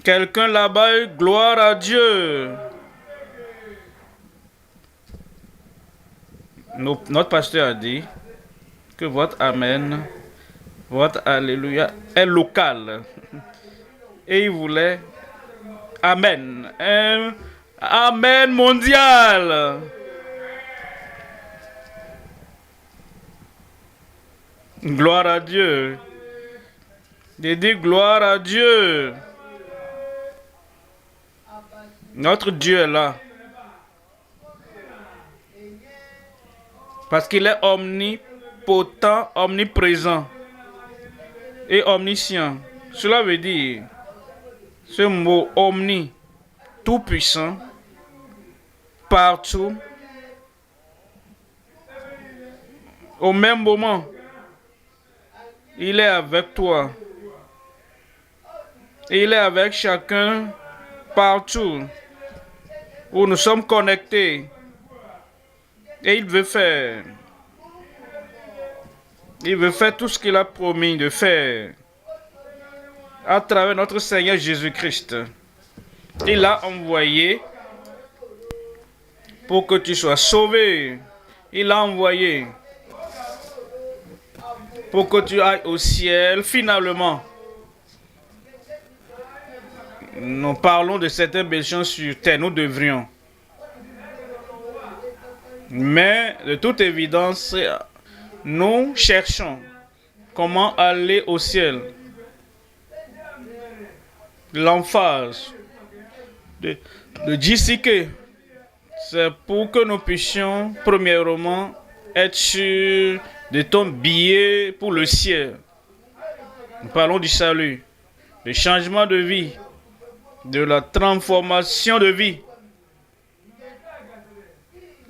Quelqu'un là-bas, gloire à Dieu. Notre pasteur a dit que votre Amen, votre Alléluia est local. Et il voulait Amen. Un Amen mondial. Gloire à Dieu. J'ai dit gloire à Dieu. Notre Dieu est là. Parce qu'il est omnipotent, omniprésent et omniscient. Cela veut dire, ce mot omni, tout puissant, partout, au même moment, il est avec toi. Et il est avec chacun partout où nous sommes connectés. Et il veut faire tout ce qu'il a promis de faire à travers notre Seigneur Jésus-Christ. Il l'a envoyé pour que tu sois sauvé. Il l'a envoyé pour que tu ailles au ciel finalement. Nous parlons de certaines bénédictions sur terre, nous devrions. Mais de toute évidence, nous cherchons comment aller au ciel. L'emphase de JCK, c'est pour que nous puissions, premièrement, être sûrs de ton billet pour le ciel. Nous parlons du salut, du changement de vie, de la transformation de vie.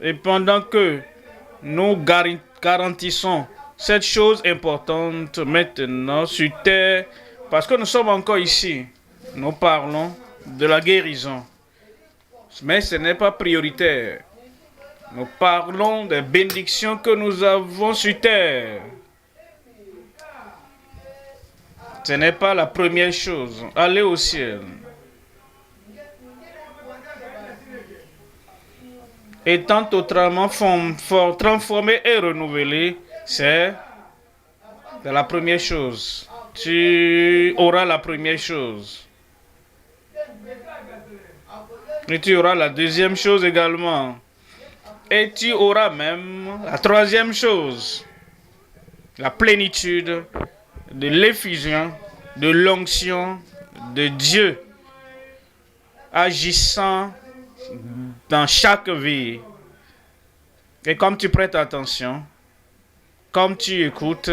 Et pendant que nous garantissons cette chose importante maintenant sur terre, parce que nous sommes encore ici, nous parlons de la guérison. Mais ce n'est pas prioritaire. Nous parlons des bénédictions que nous avons sur terre. Ce n'est pas la première chose. Aller au ciel. Étant totalement transformé et renouvelé, c'est la première chose. Tu auras la première chose. Et tu auras la deuxième chose également. Et tu auras même la troisième chose. La plénitude de l'effusion, de l'onction de Dieu agissant dans chaque vie. Et comme tu prêtes attention, comme tu écoutes,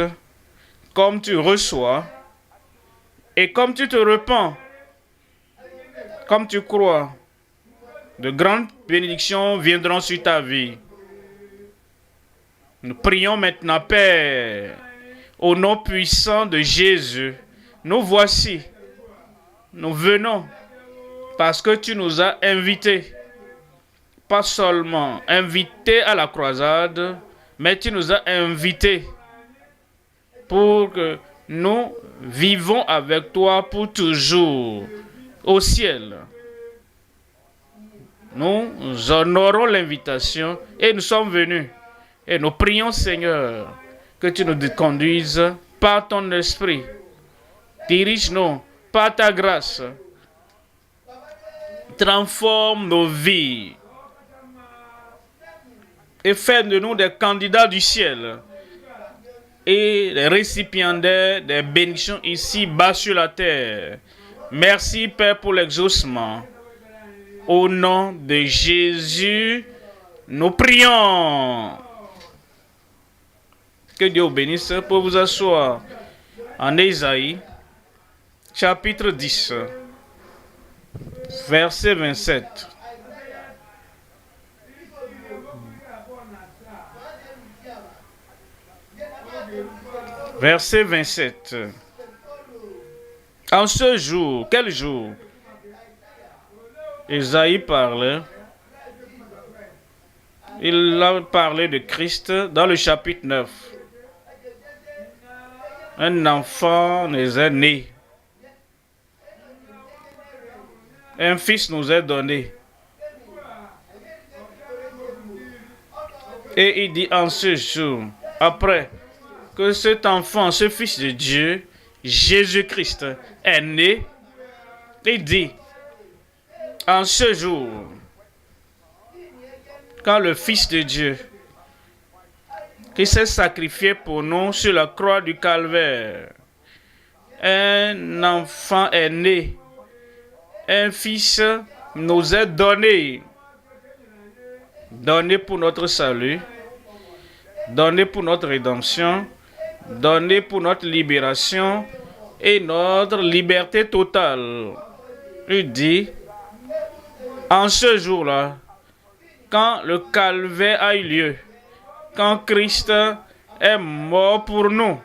comme tu reçois, et comme tu te repens, comme tu crois, de grandes bénédictions viendront sur ta vie. Nous prions maintenant, Père, au nom puissant de Jésus. Nous voici, nous venons parce que tu nous as invités. Pas seulement invités à la croisade, mais tu nous as invités pour que nous vivons avec toi pour toujours au ciel. Nous honorons l'invitation et nous sommes venus. Et nous prions, Seigneur, que tu nous conduises par ton esprit. Dirige-nous par ta grâce. Transforme nos vies. Et fais de nous des candidats du ciel. Et des récipiendaires des bénédictions ici-bas sur la terre. Merci, Père, pour l'exaucement. Au nom de Jésus, nous prions. Que Dieu vous bénisse pour vous asseoir. En Ésaïe, chapitre 10, verset 27. Verset 27. En ce jour, quel jour? Ésaïe parlait. Il a parlé de Christ dans le chapitre 9. Un enfant est né. Un fils nous est donné. Et il dit en ce jour, après que cet enfant, ce fils de Dieu, Jésus-Christ, est né, il dit, en ce jour, quand le Fils de Dieu, qui s'est sacrifié pour nous sur la croix du Calvaire, un enfant est né, un fils nous est donné, donné pour notre salut, donné pour notre rédemption, donné pour notre libération et notre liberté totale. Il dit, en ce jour-là, quand le calvaire a eu lieu, quand Christ est mort pour nous,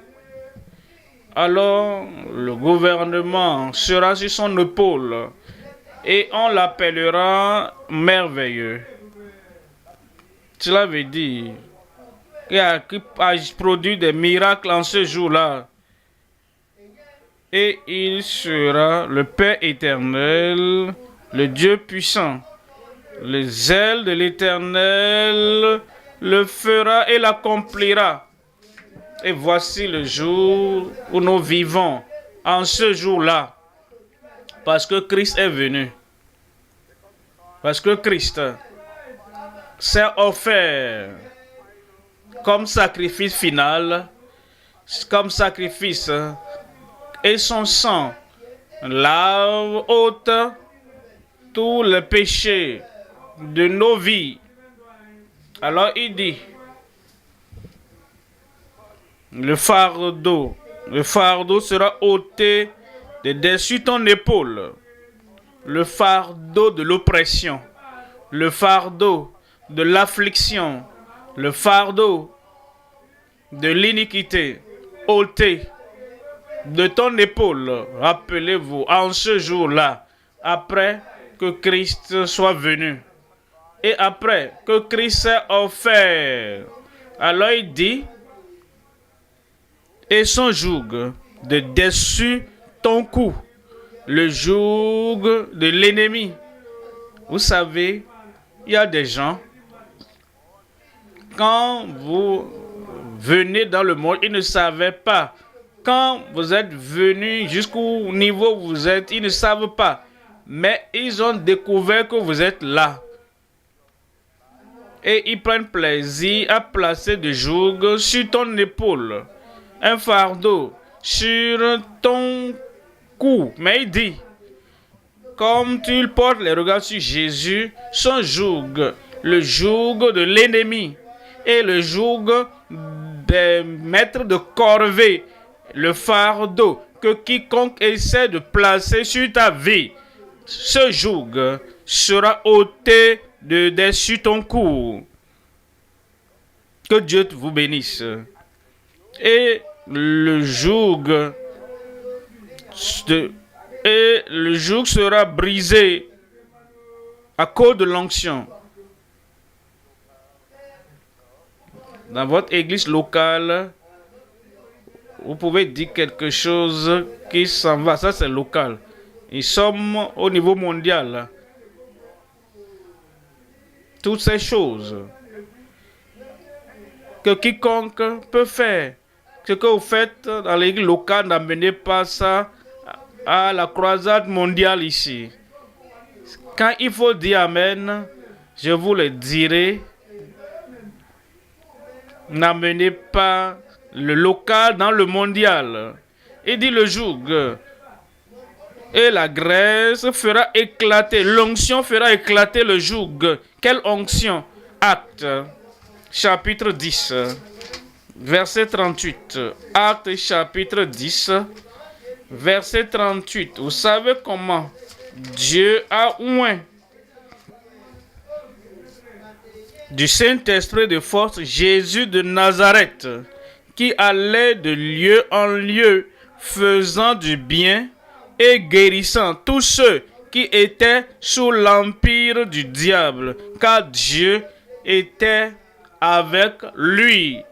alors le gouvernement sera sur son épaule et on l'appellera merveilleux. Cela veut dire qu'il a produit des miracles en ce jour-là. Et il sera le Père éternel, le Dieu puissant. Les ailes de l'Éternel le fera et l'accomplira. Et voici le jour où nous vivons, en ce jour-là, parce que Christ est venu. Parce que Christ s'est offert comme sacrifice final, comme sacrifice, et son sang lave ôte tous les péchés de nos vies. Alors il dit, le fardeau sera ôté de dessus ton épaule. Le fardeau de l'oppression, le fardeau de l'affliction, le fardeau de l'iniquité, ôté de ton épaule. Rappelez-vous, en ce jour-là, après que Christ soit venu, et après que Christ s'est offert, alors il dit, et son joug de dessus ton cou, le joug de l'ennemi. Vous savez, il y a des gens, quand vous venez dans le monde, ils ne savaient pas. Quand vous êtes venu jusqu'au niveau où vous êtes, ils ne savent pas. Mais ils ont découvert que vous êtes là. Et ils prennent plaisir à placer des jougs sur ton épaule, un fardeau sur ton cou. Mais il dit, comme tu portes les regards sur Jésus, son joug, le joug de l'ennemi et le joug des maîtres de corvée, le fardeau que quiconque essaie de placer sur ta vie, ce joug sera ôté de dessus ton cou. Que Dieu vous bénisse. Et le joug sera brisé à cause de l'onction. Dans votre église locale, vous pouvez dire quelque chose qui s'en va. Ça, c'est local. Nous sommes au niveau mondial. Toutes ces choses que quiconque peut faire. Ce que vous faites dans l'église locale, n'amenez pas ça à la croisade mondiale ici. Quand il faut dire Amen, je vous le dirai. N'amenez pas le local dans le mondial. Il dit le joug. Et la graisse fera éclater, l'onction fera éclater le joug. Quelle onction? Actes, chapitre 10, verset 38. Actes, chapitre 10, verset 38. Vous savez comment Dieu a oint du Saint-Esprit de force Jésus de Nazareth, qui allait de lieu en lieu, faisant du bien et guérissant tous ceux qui étaient sous l'empire du diable, car Dieu était avec lui.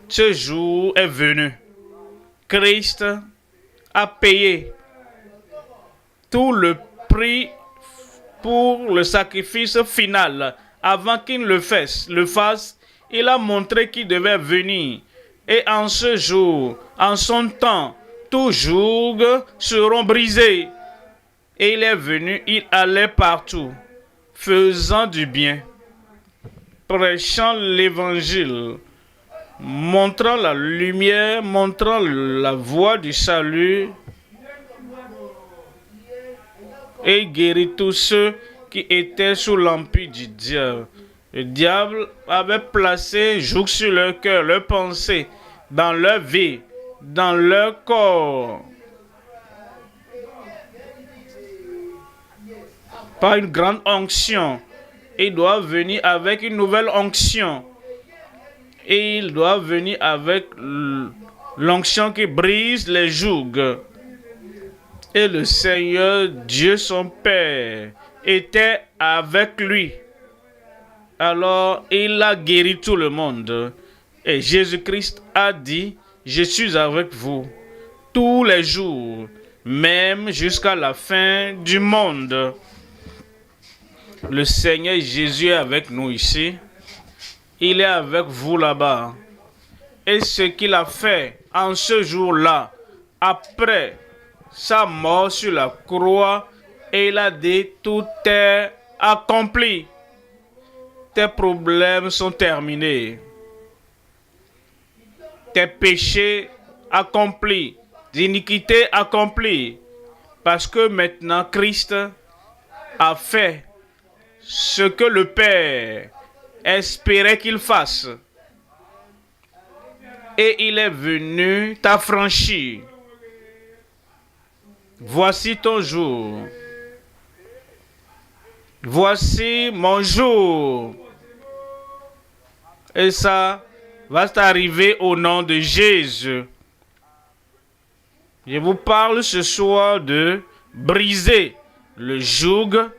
Ce jour est venu. Christ a payé tout le prie pour le sacrifice final. Avant qu'il le fasse, il a montré qu'il devait venir. Et en ce jour, en son temps, tous joug seront brisés. Et il est venu, il allait partout, faisant du bien, prêchant l'évangile, montrant la lumière, montrant la voie du salut, et guérit tous ceux qui étaient sous l'empire du diable. Le diable avait placé joug sur leur cœur, leur pensée, dans leur vie, dans leur corps, par une grande onction. Il doit venir avec une nouvelle onction. Et il doit venir avec l'onction qui brise les jougs. Et le Seigneur, Dieu son Père, était avec lui. Alors, il a guéri tout le monde. Et Jésus-Christ a dit, je suis avec vous tous les jours, même jusqu'à la fin du monde. Le Seigneur Jésus est avec nous ici. Il est avec vous là-bas. Et ce qu'il a fait en ce jour-là, après sa mort sur la croix, et il a dit, tout est accompli. Tes problèmes sont terminés. Tes péchés accomplis. L'iniquité accomplie. Parce que maintenant, Christ a fait ce que le Père espérait qu'il fasse. Et il est venu t'affranchir. Voici ton jour. Voici mon jour. Et ça va t'arriver au nom de Jésus. Je vous parle ce soir de briser le joug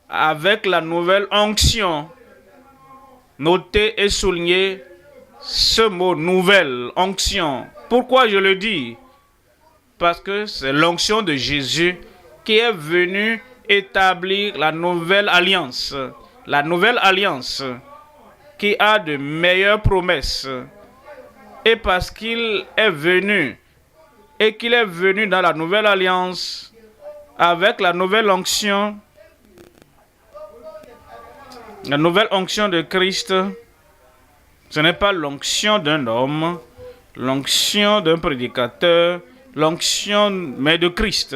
avec la nouvelle onction. Notez et soulignez ce mot, nouvelle onction. Pourquoi je le dis? Parce que c'est l'onction de Jésus qui est venue établir la nouvelle alliance. La nouvelle alliance qui a de meilleures promesses. Et parce qu'il est venu, et qu'il est venu dans la nouvelle alliance, avec la nouvelle onction de Christ, ce n'est pas l'onction d'un homme, l'onction d'un prédicateur, l'onction mais de Christ.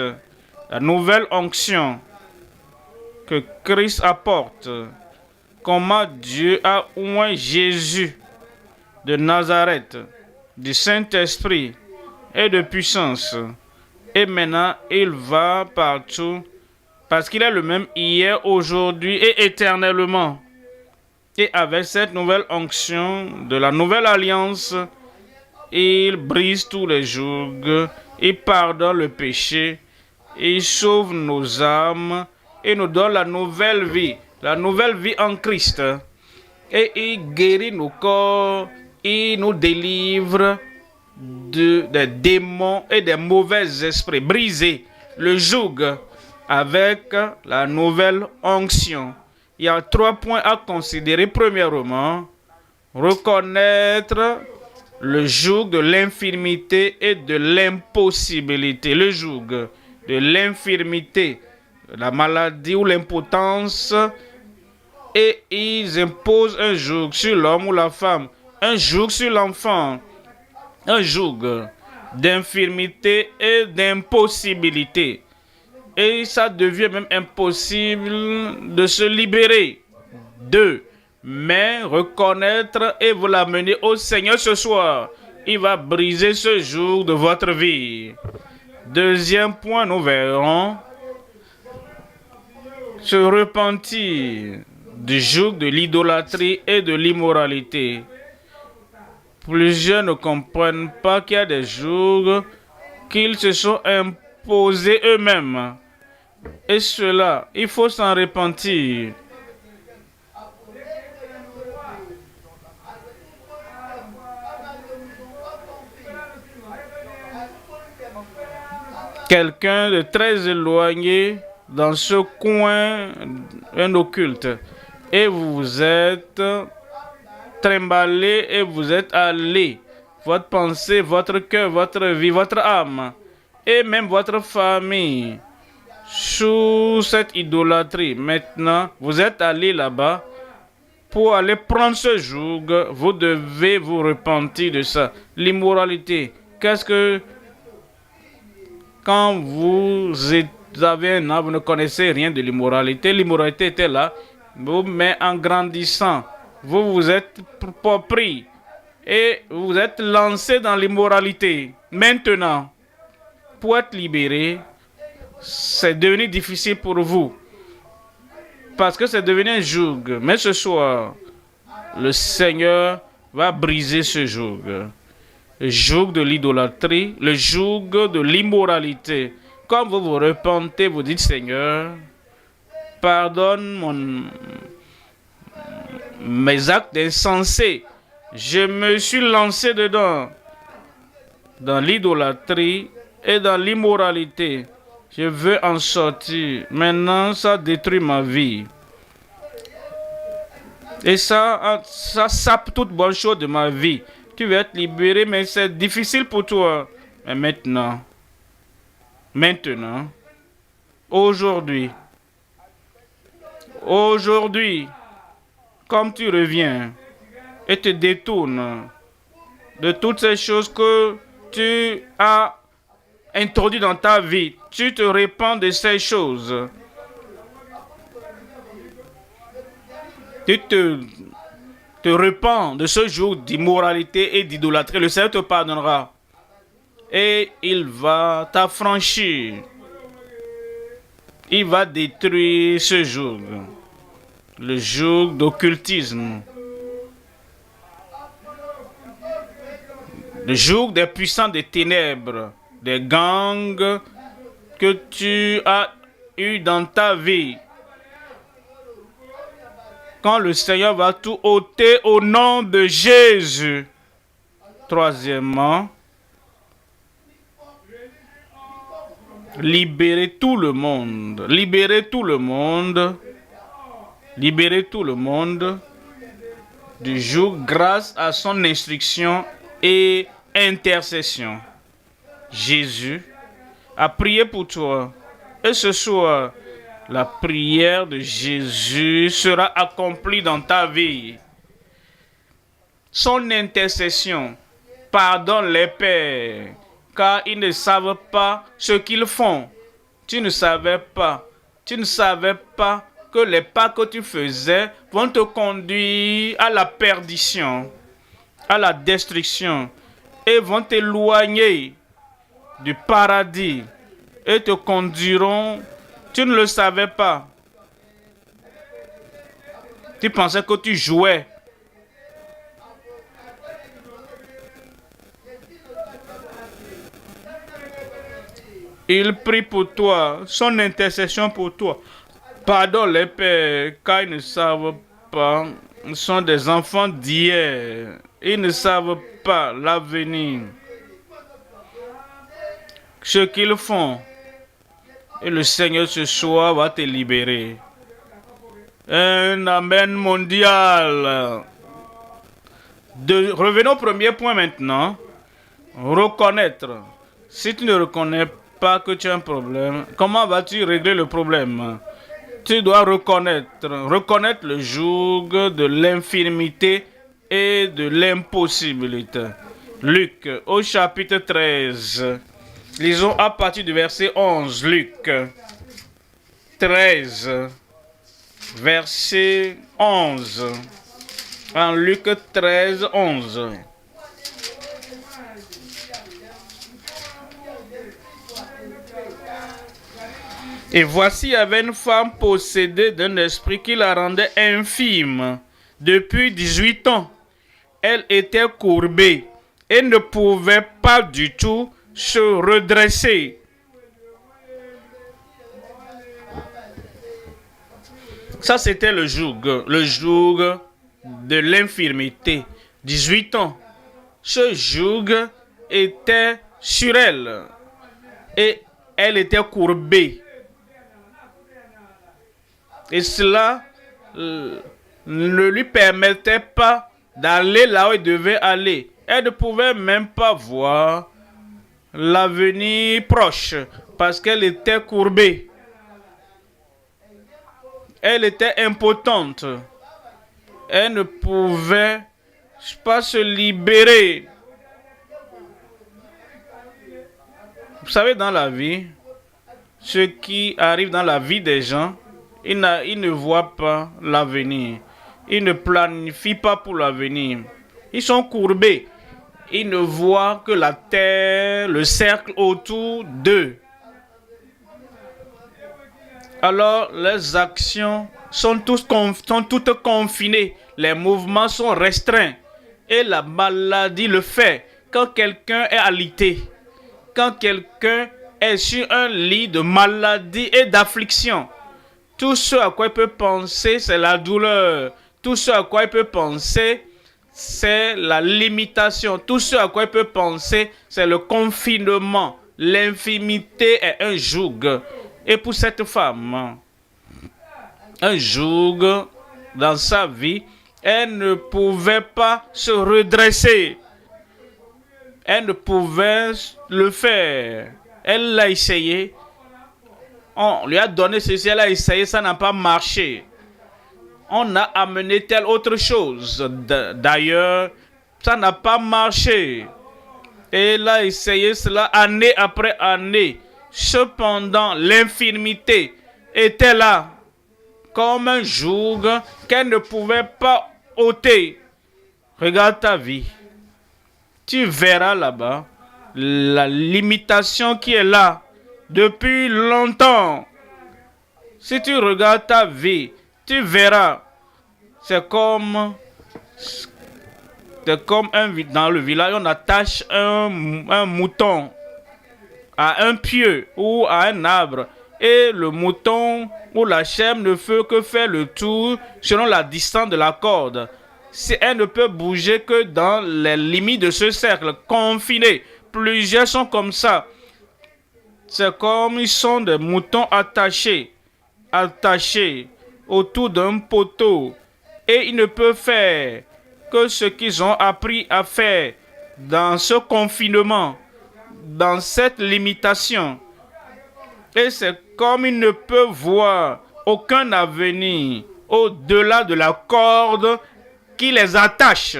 La nouvelle onction que Christ apporte. Comment Dieu a oint Jésus de Nazareth, du Saint-Esprit et de puissance. Et maintenant, il va partout parce qu'il est le même hier, aujourd'hui et éternellement. Et avec cette nouvelle onction de la nouvelle alliance, il brise tous les jougs, il pardonne le péché, il sauve nos âmes et nous donne la nouvelle vie en Christ. Et il guérit nos corps, il nous délivre des démons et des mauvais esprits. Briser le joug avec la nouvelle onction. Il y a 3 points à considérer. Premièrement, reconnaître le joug de l'infirmité et de l'impossibilité. Le joug de l'infirmité, la maladie ou l'impotence. Et ils imposent un joug sur l'homme ou la femme, un joug sur l'enfant, un joug d'infirmité et d'impossibilité. Et ça devient même impossible de se libérer. 2. Mais reconnaître et vous l'amener au Seigneur ce soir. Il va briser ce joug de votre vie. Deuxième point, nous verrons se repentir du joug de l'idolâtrie et de l'immoralité. Plusieurs ne comprennent pas qu'il y a des jougs qu'ils se sont imposés eux-mêmes. Et cela, il faut s'en repentir. Quelqu'un de très éloigné dans ce coin, un occulte, et vous êtes trimballé et vous êtes allé, votre pensée, votre cœur, votre vie, votre âme, et même votre famille, sous cette idolâtrie. Maintenant, vous êtes allé là-bas pour aller prendre ce joug. Vous devez vous repentir de ça. L'immoralité. Qu'est-ce que... Quand vous avez un an, vous ne connaissez rien de l'immoralité. L'immoralité était là. Mais en grandissant, vous vous êtes pris et vous êtes lancé dans l'immoralité. Maintenant, pour être libéré, c'est devenu difficile pour vous. Parce que c'est devenu un joug. Mais ce soir, le Seigneur va briser ce joug. Le joug de l'idolâtrie, le joug de l'immoralité. Quand vous vous repentez, vous dites, Seigneur, pardonne mes actes insensés. Je me suis lancé dedans, dans l'idolâtrie et dans l'immoralité. Je veux en sortir. Maintenant, ça détruit ma vie. Et ça sape toute bonne chose de ma vie. Tu veux être libéré, mais c'est difficile pour toi. Mais maintenant, aujourd'hui, comme tu reviens et te détournes de toutes ces choses que tu as introduites dans ta vie, tu te répands de ces choses. Tu te repens de ce jour d'immoralité et d'idolâtrie. Le Seigneur te pardonnera. Et il va t'affranchir. Il va détruire ce joug. Le joug d'occultisme. Le joug des puissants des ténèbres. Des gangs que tu as eu dans ta vie. Quand le Seigneur va tout ôter au nom de Jésus. Troisièmement, libérer tout le monde. Libérer tout le monde. Libérer tout le monde du joug grâce à son instruction et intercession. Jésus a prié pour toi. Et ce soir, la prière de Jésus sera accomplie dans ta vie. Son intercession pardonne les pères, car ils ne savent pas ce qu'ils font. Tu ne savais pas que les pas que tu faisais vont te conduire à la perdition, à la destruction, et vont t'éloigner du paradis et te conduiront. Tu ne le savais pas. Tu pensais que tu jouais. Il prie pour toi, son intercession pour toi. Pardonne les pères, car ils ne savent pas. Ils sont des enfants d'hier. Ils ne savent pas l'avenir. Ce qu'ils font. Et le Seigneur ce soir va te libérer. Un amen mondial. Revenons au premier point maintenant. Reconnaître. Si tu ne reconnais pas que tu as un problème, comment vas-tu régler le problème? Tu dois reconnaître le joug de l'infirmité et de l'impossibilité. Luc, au chapitre 13. Lisons à partir du verset 11. Luc 13, verset 11. En Luc 13, 11. Et voici, il y avait une femme possédée d'un esprit qui la rendait infime depuis 18 ans. Elle était courbée et ne pouvait pas du tout se redresser. Ça, c'était le joug de l'infirmité. 18 ans. Ce joug était sur elle et elle était courbée. Et cela ne lui permettait pas d'aller là où il devait aller. Elle ne pouvait même pas voir l'avenir proche parce qu'elle était courbée. Elle était impotente. Elle ne pouvait pas se libérer. Vous savez, dans la vie, ce qui arrive dans la vie des gens, ils ne voient pas l'avenir. Ils ne planifient pas pour l'avenir. Ils sont courbés. Ils ne voient que la terre, le cercle autour d'eux. Alors, leurs actions sont toutes confinées. Les mouvements sont restreints. Et la maladie le fait. Quand quelqu'un est alité, quand quelqu'un est sur un lit de maladie et d'affliction, tout ce à quoi il peut penser, c'est la douleur. Tout ce à quoi il peut penser, c'est la limitation. Tout ce à quoi il peut penser, c'est le confinement. L'infimité est un joug. Et pour cette femme, un joug dans sa vie, elle ne pouvait pas se redresser. Elle ne pouvait le faire. Elle l'a essayé. On lui a donné ceci, elle a essayé, ça n'a pas marché. On a amené telle autre chose. D'ailleurs, ça n'a pas marché. Et elle a essayé cela année après année. Cependant, l'infirmité était là, comme un joug qu'elle ne pouvait pas ôter. Regarde ta vie. Tu verras là-bas la limitation qui est là depuis longtemps. Si tu regardes ta vie, tu verras. C'est comme dans le village, on attache un mouton à un pieu ou à un arbre. Et le mouton ou la chèvre ne fait que faire le tour selon la distance de la corde. Si elle ne peut bouger que dans les limites de ce cercle confiné. Plusieurs sont comme ça. C'est comme ils sont des moutons attachés autour d'un poteau. Et ils ne peuvent faire que ce qu'ils ont appris à faire dans ce confinement, dans cette limitation. Et c'est comme ils ne peuvent voir aucun avenir au-delà de la corde qui les attache.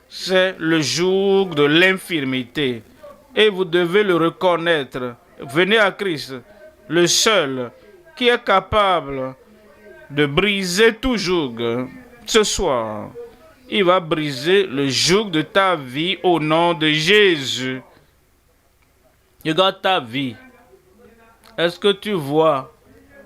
C'est le joug de l'infirmité. Et vous devez le reconnaître. Venez à Christ, le seul qui est capable de briser tout joug. Ce soir, il va briser le joug de ta vie au nom de Jésus. Regarde ta vie. Est-ce que tu vois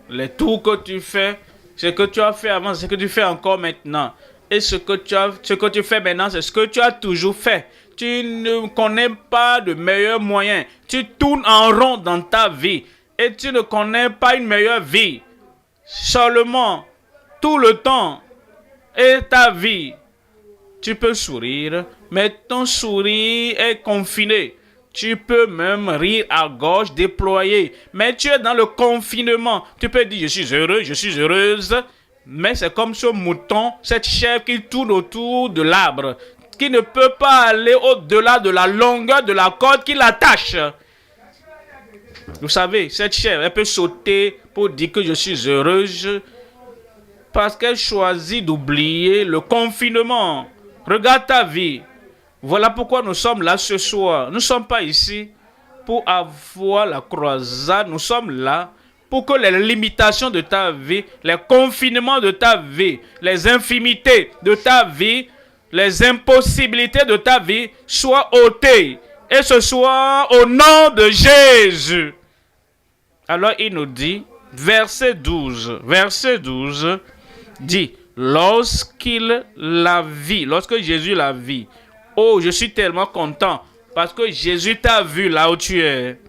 les tours que tu fais, ce que tu as fait avant, ce que tu fais encore maintenant? Et ce que tu fais maintenant, c'est ce que tu as toujours fait. Tu ne connais pas de meilleur moyen. Tu tournes en rond dans ta vie. Et tu ne connais pas une meilleure vie. Seulement, tout le temps, et ta vie, tu peux sourire, mais ton sourire est confiné. Tu peux même rire à gauche, déployer, mais tu es dans le confinement. Tu peux dire, je suis heureux, je suis heureuse, mais c'est comme ce mouton, cette chèvre qui tourne autour de l'arbre, qui ne peut pas aller au-delà de la longueur de la corde qui l'attache. Vous savez, cette chèvre, elle peut sauter pour dire que je suis heureuse, parce qu'elle choisit d'oublier le confinement. Regarde ta vie. Voilà pourquoi nous sommes là ce soir. Nous ne sommes pas ici pour avoir la croisade. Nous sommes là pour que les limitations de ta vie, les confinements de ta vie, les infimités de ta vie, les impossibilités de ta vie soient ôtées. Et ce soir, au nom de Jésus. Alors il nous dit, verset 12, dit, lorsque Jésus la vit, oh, je suis tellement content parce que Jésus t'a vu là où tu es.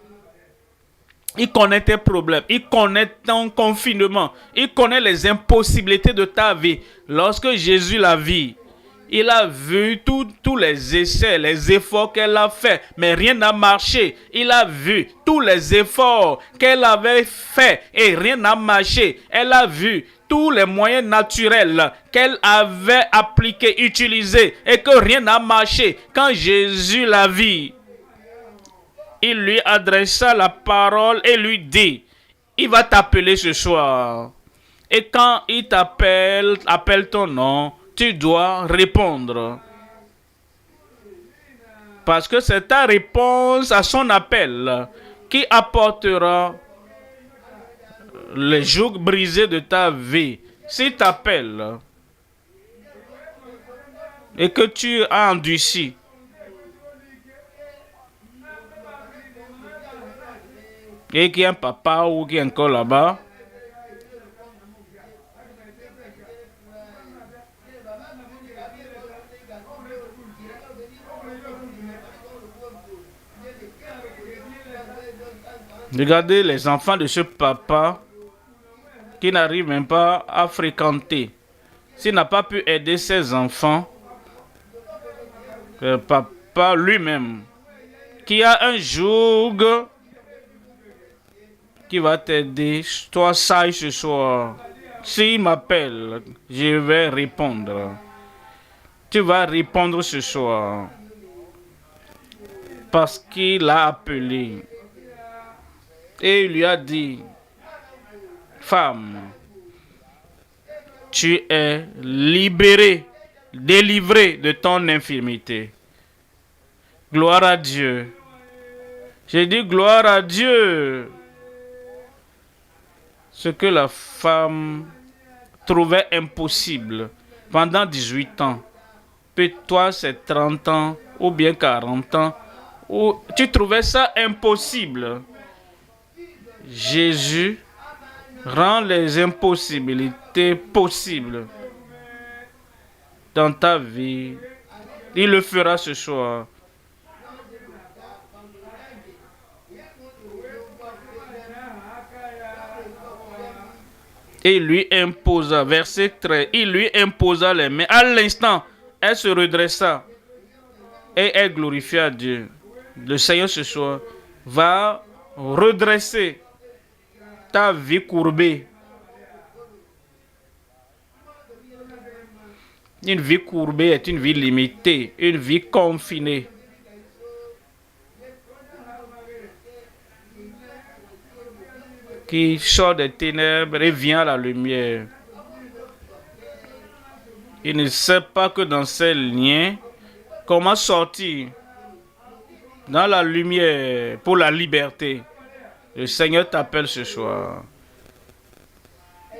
Il connaît tes problèmes, il connaît ton confinement, il connaît les impossibilités de ta vie. Lorsque Jésus la vit, il a vu tous les essais, les efforts qu'elle a fait, mais rien n'a marché. Il a vu tous les efforts qu'elle avait fait et rien n'a marché. Elle a vu tous les moyens naturels qu'elle avait appliqués, utilisés, et que rien n'a marché. Quand Jésus la vit, il lui adressa la parole et lui dit, il va t'appeler ce soir. Et quand il t'appelle, appelle ton nom, tu dois répondre. Parce que c'est ta réponse à son appel qui apportera les jougs brisés de ta vie. S'il t'appelle et que tu as endurci, et qu'il y a un papa ou qui est encore là-bas, regardez les enfants de ce papa qui n'arrive même pas à fréquenter. S'il n'a pas pu aider ses enfants, papa lui-même, qui a un joug qui va t'aider, toi sage ce soir. S'il m'appelle, je vais répondre. Tu vas répondre ce soir. Parce qu'il a appelé. Et il lui a dit, femme, tu es libérée, délivrée de ton infirmité. Gloire à Dieu. J'ai dit gloire à Dieu. Ce que la femme trouvait impossible pendant 18 ans, puis toi c'est 30 ans ou bien 40 ans, où tu trouvais ça impossible. Jésus rend les impossibilités possibles dans ta vie. Il le fera ce soir. Et il lui imposa, verset 13, il lui imposa les mains. À l'instant, elle se redressa et elle glorifia Dieu. Le Seigneur ce soir va redresser ta vie courbée. Une vie courbée est une vie limitée, une vie confinée. Qui sort des ténèbres et vient à la lumière. Il ne sait pas que dans ces liens, comment sortir dans la lumière pour la liberté. Le Seigneur t'appelle ce soir.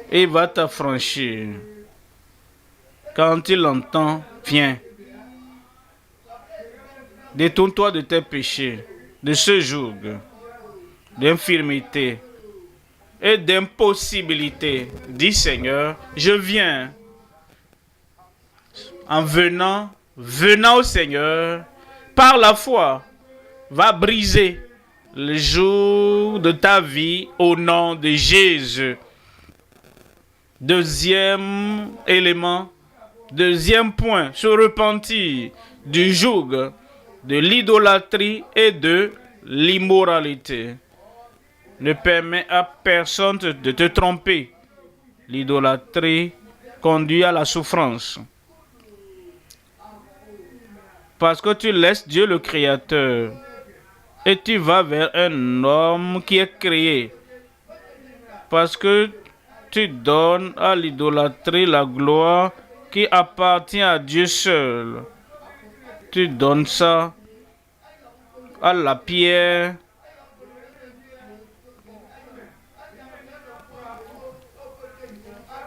Et il va t'affranchir. Quand il l'entend, viens. Détourne-toi de tes péchés, de ce joug, d'infirmité et d'impossibilité. Dis Seigneur, je viens. En venant au Seigneur, par la foi, va briser le jour de ta vie au nom de Jésus. Deuxième élément, deuxième point, se repentir du joug de l'idolâtrie et de l'immoralité. Ne permets à personne de te tromper. L'idolâtrie conduit à la souffrance. Parce que tu laisses Dieu le Créateur et tu vas vers un homme qui est créé. Parce que tu donnes à l'idolâtrie la gloire qui appartient à Dieu seul. Tu donnes ça à la pierre,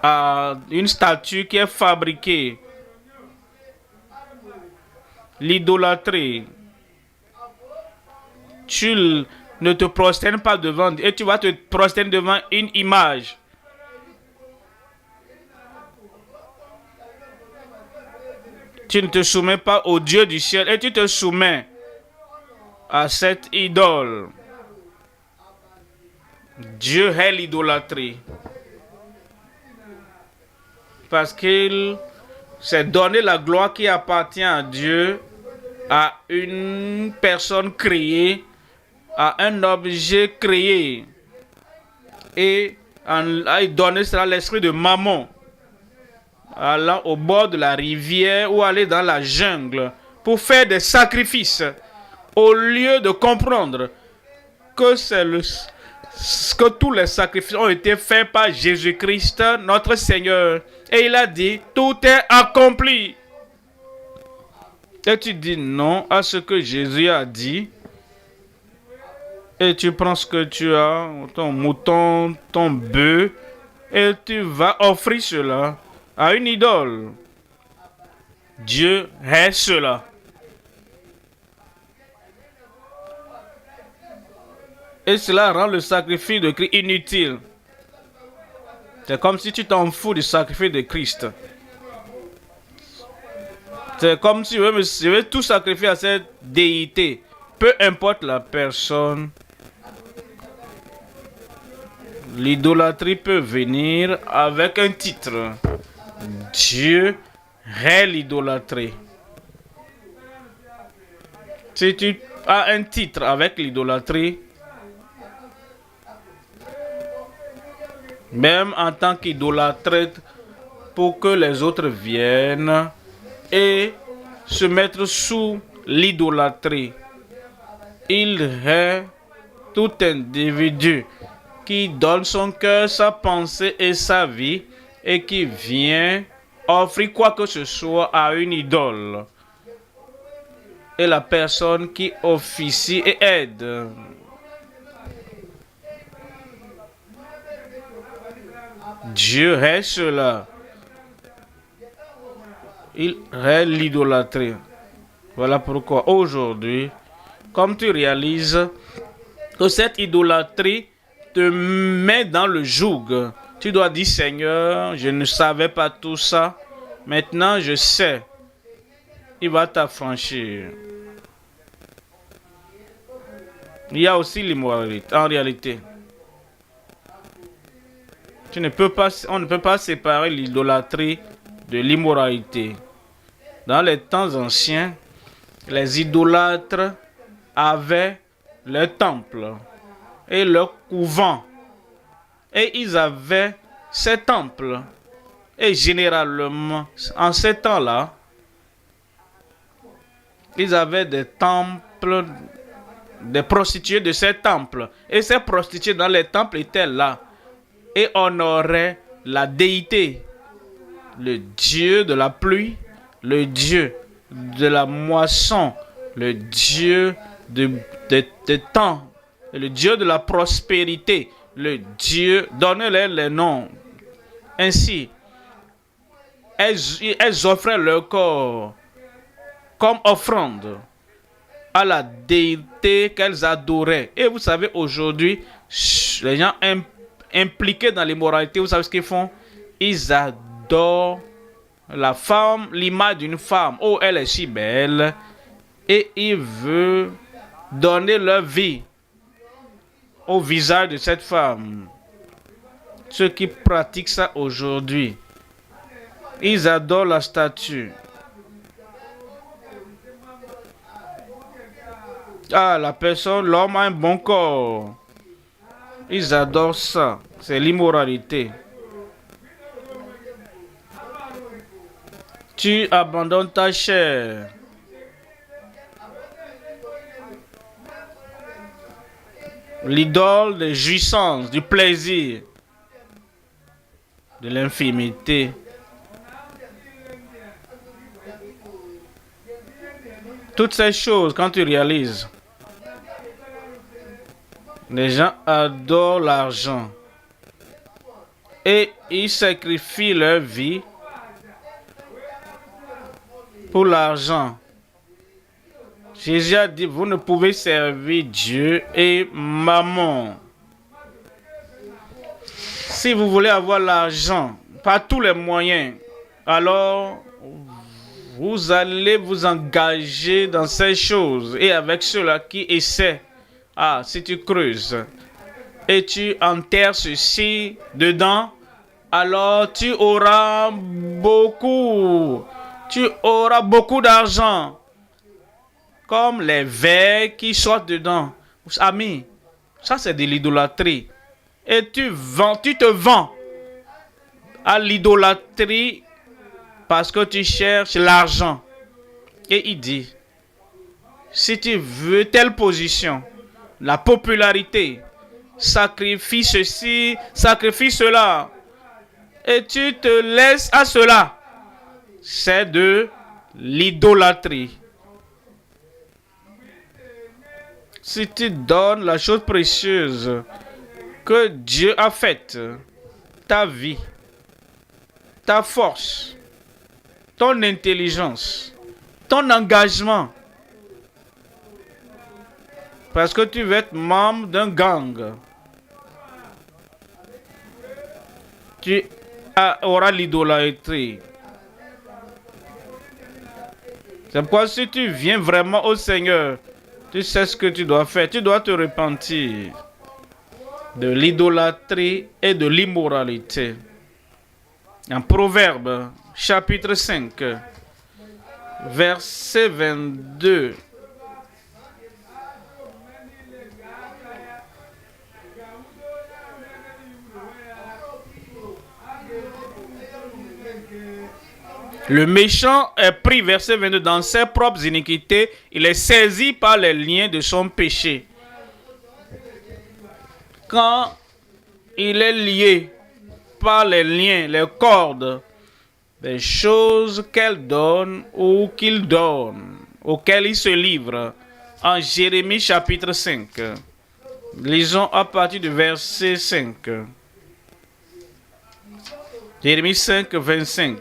à une statue qui est fabriquée. L'idolâtrie. Tu ne te prosternes pas devant et tu vas te prosterner devant une image. Tu ne te soumets pas au Dieu du ciel et tu te soumets à cette idole. Dieu est l'idolâtrie. Parce qu'il s'est donné la gloire qui appartient à Dieu, à une personne créée, à un objet créé. Et a donné cela à l'esprit de Mammon, allant au bord de la rivière ou aller dans la jungle pour faire des sacrifices, au lieu de comprendre que que tous les sacrifices ont été faits par Jésus-Christ, notre Seigneur. Et il a dit, tout est accompli. Et tu dis non à ce que Jésus a dit. Et tu prends ce que tu as, ton mouton, ton bœuf, et tu vas offrir cela à une idole. Dieu hait cela. Et cela rend le sacrifice de Christ inutile. C'est comme si tu t'en fous du sacrifice de Christ. C'est comme si je vais tout sacrifier à cette déité. Peu importe la personne. L'idolâtrie peut venir avec un titre. Dieu hait l'idolâtrie. Si tu as un titre avec l'idolâtrie, même en tant qu'idolâtre, pour que les autres viennent et se mettre sous l'idolâtrie, il hait tout individu qui donne son cœur, sa pensée et sa vie et qui vient offrir quoi que ce soit à une idole. Et la personne qui officie et aide. Dieu hait cela. Il hait l'idolâtrie. Voilà pourquoi aujourd'hui, comme tu réalises que cette idolâtrie te met dans le joug, tu dois dire, Seigneur, je ne savais pas tout ça. Maintenant, je sais. Il va t'affranchir. Il y a aussi l'immoralité, en réalité. On ne peut pas séparer l'idolâtrie de l'immoralité. Dans les temps anciens, les idolâtres avaient leur temple et leur couvent. Et ils avaient ces temples. Et généralement, en ces temps-là, ils avaient des temples, des prostituées de ces temples. Et ces prostituées dans les temples étaient là et honoraient la déité, le dieu de la pluie, le dieu de la moisson, le dieu de temps, le dieu de la prospérité, le dieu, donnez-leur les noms. Ainsi, elles offraient leur corps comme offrande à la déité qu'elles adoraient. Et vous savez, aujourd'hui, les gens impliqués dans l'immoralité, vous savez ce qu'ils font? Ils adorent la femme, l'image d'une femme. Oh, elle est si belle. Et ils veulent donner leur vie au visage de cette femme. Ceux qui pratiquent ça aujourd'hui, ils adorent la statue. Ah, la personne, l'homme a un bon corps. Ils adorent ça. C'est l'immoralité. Tu abandonnes ta chair. L'idole de jouissance, du plaisir, de l'infimité. Toutes ces choses, quand tu réalises, les gens adorent l'argent et ils sacrifient leur vie pour l'argent. Jésus a dit, vous ne pouvez servir Dieu et Mammon. Si vous voulez avoir l'argent par tous les moyens, alors vous allez vous engager dans ces choses. Et avec ceux-là qui essaient, si tu creuses et tu enterres ceci dedans, alors tu auras beaucoup d'argent. Comme les vers qui sortent dedans. Amis, ça c'est de l'idolâtrie. et tu te vends à l'idolâtrie parce que tu cherches l'argent. Et il dit, si tu veux telle position, la popularité, sacrifie ceci, sacrifie cela, et tu te laisses à cela, c'est de l'idolâtrie. Si tu donnes la chose précieuse que Dieu a faite, ta vie, ta force, ton intelligence, ton engagement, parce que tu veux être membre d'un gang, tu auras l'idolâtrie. C'est pourquoi si tu viens vraiment au Seigneur, tu sais ce que tu dois faire. Tu dois te repentir de l'idolâtrie et de l'immoralité. En Proverbe, chapitre 5, verset 22. Le méchant est pris, verset 22, dans ses propres iniquités. Il est saisi par les liens de son péché. Quand il est lié par les liens, les cordes, des choses qu'elle donne ou qu'il donne, auxquelles il se livre. En Jérémie chapitre 5. Lisons à partir du verset 5. Jérémie 5, 25.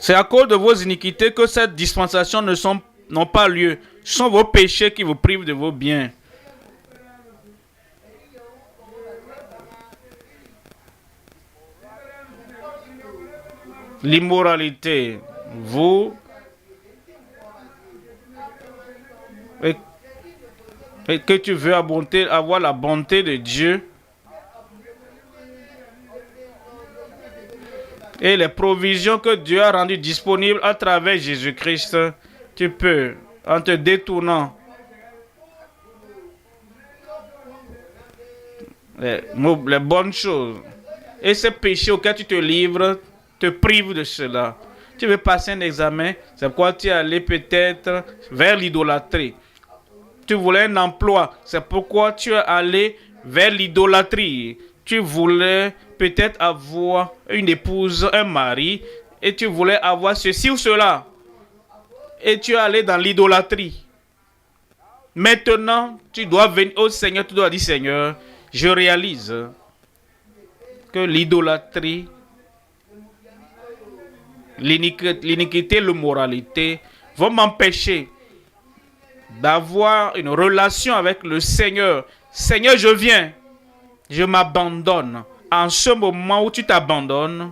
C'est à cause de vos iniquités que cette dispensation n'ont pas lieu. Ce sont vos péchés qui vous privent de vos biens. L'immoralité, vous et que tu veux avoir la bonté de Dieu et les provisions que Dieu a rendues disponibles à travers Jésus-Christ, tu peux, en te détournant les bonnes choses. Et ces péchés auxquels tu te livres te privent de cela. Tu veux passer un examen, c'est pourquoi tu es allé peut-être vers l'idolâtrie. Tu voulais un emploi, c'est pourquoi tu es allé vers l'idolâtrie. Tu voulais peut-être avoir une épouse, un mari, et tu voulais avoir ceci ou cela. Et tu es allé dans l'idolâtrie. Maintenant, tu dois venir au Seigneur, tu dois dire, Seigneur, je réalise que l'idolâtrie, l'iniquité, l'immoralité vont m'empêcher d'avoir une relation avec le Seigneur. Seigneur, je viens, je m'abandonne. En ce moment où tu t'abandonnes,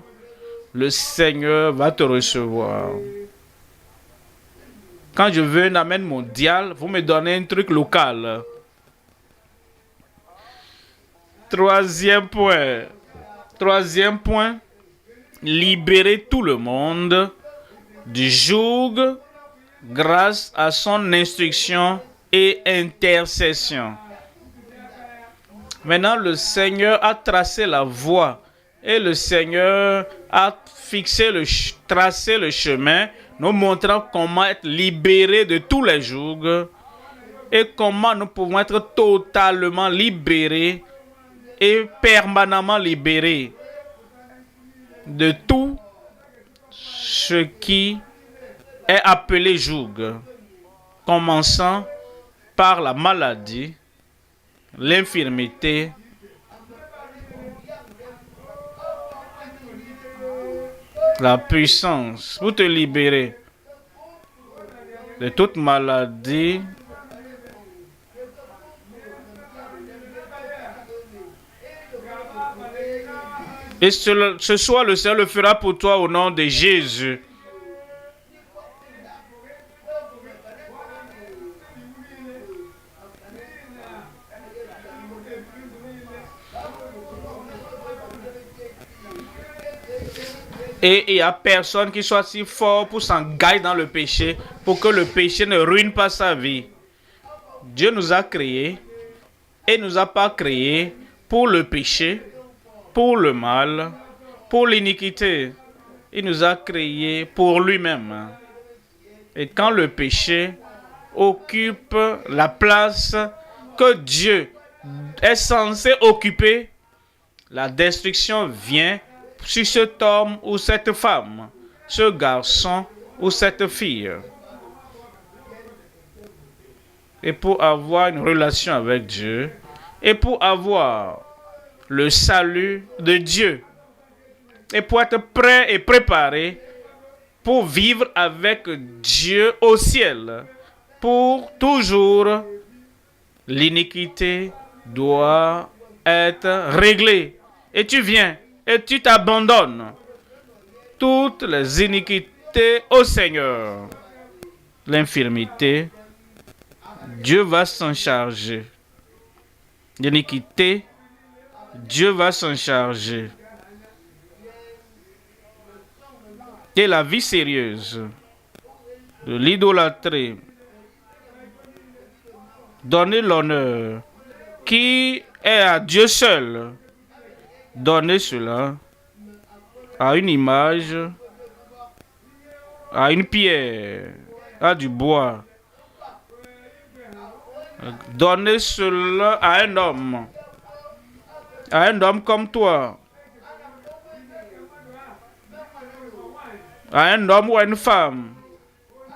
le Seigneur va te recevoir. Quand je veux un amen mondial, vous me donnez un truc local. Troisième point, libérer tout le monde du joug grâce à son instruction et intercession. Maintenant, le Seigneur a tracé la voie et le Seigneur a tracé le chemin, nous montrant comment être libérés de tous les jougs et comment nous pouvons être totalement libérés et permanemment libérés de tout ce qui est appelé joug, commençant par la maladie, l'infirmité, la puissance, pour te libérer de toute maladie, et ce soir le Seigneur le fera pour toi au nom de Jésus. Et il n'y a personne qui soit si fort pour s'engager dans le péché, pour que le péché ne ruine pas sa vie. Dieu nous a créés et ne nous a pas créés pour le péché, pour le mal, pour l'iniquité. Il nous a créés pour lui-même. Et quand le péché occupe la place que Dieu est censé occuper, la destruction vient sur cet homme ou cette femme, ce garçon ou cette fille. Et pour avoir une relation avec Dieu, et pour avoir le salut de Dieu, et pour être prêt et préparé pour vivre avec Dieu au ciel, pour toujours, l'iniquité doit être réglée. Et tu viens et tu t'abandonnes toutes les iniquités au Seigneur. L'infirmité, Dieu va s'en charger. L'iniquité, Dieu va s'en charger. Et la vie sérieuse, de l'idolâtrie, donner l'honneur qui est à Dieu seul, donner cela à une image, à une pierre, à du bois. Donner cela à un homme comme toi, à un homme ou à une femme.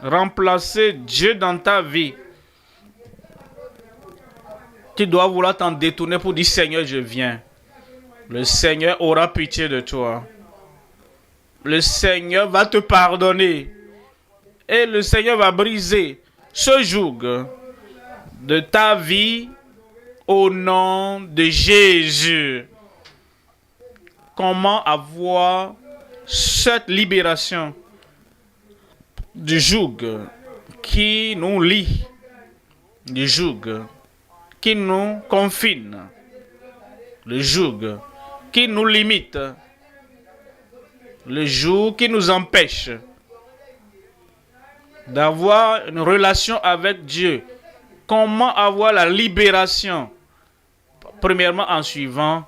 Remplacer Dieu dans ta vie. Tu dois vouloir t'en détourner pour dire Seigneur, je viens. Le Seigneur aura pitié de toi. Le Seigneur va te pardonner. Et le Seigneur va briser ce joug de ta vie au nom de Jésus. Comment avoir cette libération du joug qui nous lie, du joug qui nous confine, le joug qui nous limite, le joug qui nous empêche d'avoir une relation avec Dieu. Comment avoir la libération? Premièrement, en suivant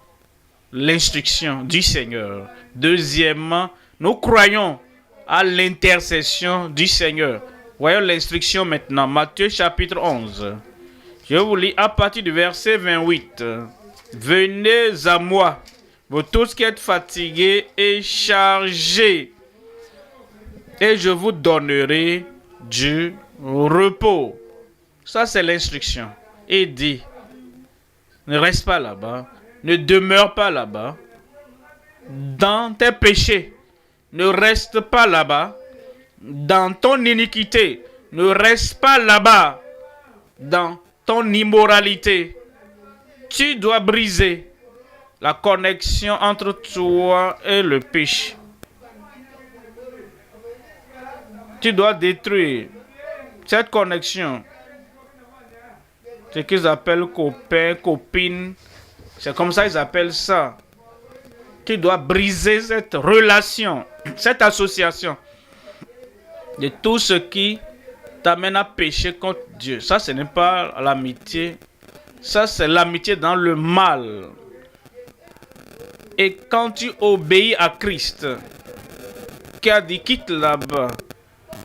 l'instruction du Seigneur. Deuxièmement, nous croyons à l'intercession du Seigneur. Voyons l'instruction maintenant. Matthieu chapitre 11. Je vous lis à partir du verset 28. Venez à moi, vous tous qui êtes fatigués et chargés, et je vous donnerai du repos. Ça, c'est l'instruction. Et dit, ne reste pas là-bas, ne demeure pas là-bas, dans tes péchés, ne reste pas là-bas, dans ton iniquité, ne reste pas là-bas, dans ton immoralité. Tu dois briser la connexion entre toi et le péché. Tu dois détruire cette connexion. Ce qu'ils appellent copain, copine. C'est comme ça qu'ils appellent ça. Tu dois briser cette relation, cette association de tout ce qui t'amène à pécher contre Dieu. Ça, ce n'est pas l'amitié. Ça, c'est l'amitié dans le mal. Et quand tu obéis à Christ, qui a dit quitte là-bas,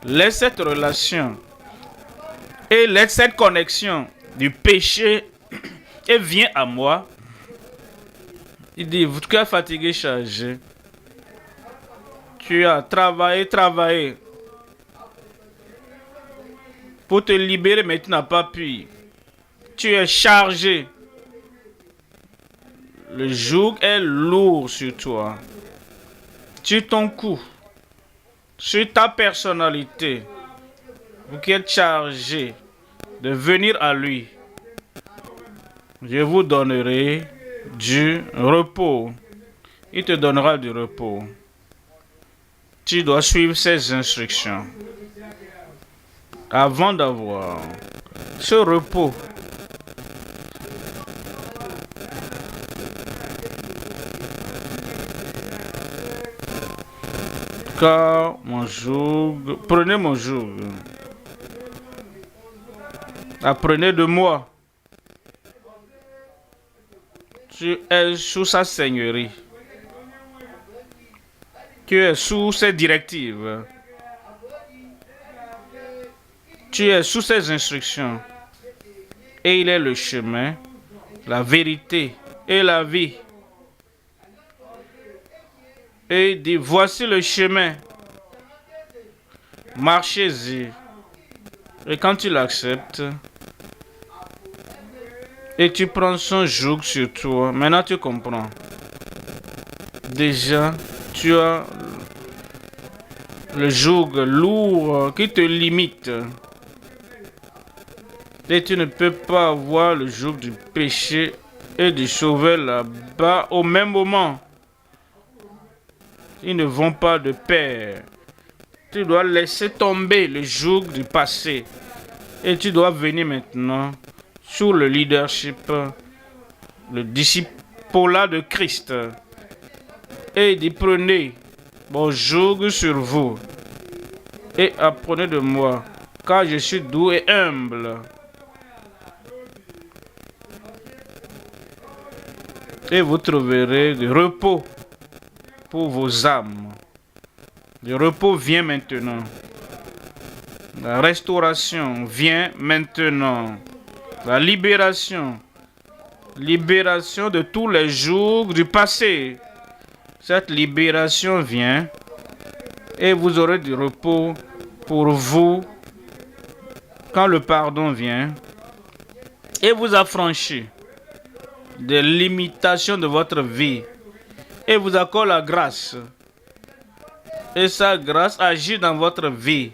laisse cette relation et laisse cette connexion du péché et viens à moi. Il dit, vous êtes fatigué, chargé. Tu as travaillé pour te libérer, mais tu n'as pas pu. Tu es chargé. Le joug est lourd sur toi. Sur ton cou. Sur ta personnalité. Vous qui êtes chargé de venir à lui. Je vous donnerai du repos. Il te donnera du repos. Tu dois suivre ses instructions. Avant d'avoir ce repos, car mon joug, prenez mon joug Apprenez de moi. Tu es sous sa seigneurie. Tu es sous ses directives. Tu es sous ses instructions. Et il est le chemin, la vérité et la vie. Et il dit, voici le chemin. Marchez-y. Et quand tu l'acceptes, et tu prends son joug sur toi, maintenant tu comprends. Déjà, tu as le joug lourd qui te limite. Et tu ne peux pas avoir le joug du péché et du sauveur là-bas au même moment. Ils ne vont pas de pair. Tu dois laisser tomber le joug du passé. Et tu dois venir maintenant sous le leadership, le discipolat de Christ. Et dit, prenez mon joug sur vous et apprenez de moi, car je suis doux et humble. Et vous trouverez du repos pour vos âmes. Le repos vient maintenant. La restauration vient maintenant. La libération. Libération de tous les jours du passé. Cette libération vient et vous aurez du repos pour vous quand le pardon vient et vous affranchit des limitations de votre vie et vous accorde la grâce. Et sa grâce agit dans votre vie.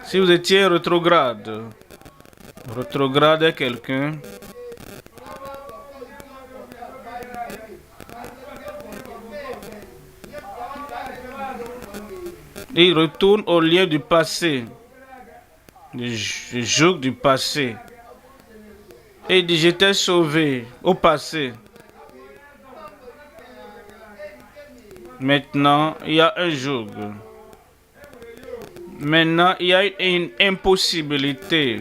Si vous étiez rétrograde est quelqu'un il retourne au lien du passé, du joug du passé. Et il dit, j'étais sauvé au passé. Maintenant, il y a un joug. Maintenant, il y a une impossibilité.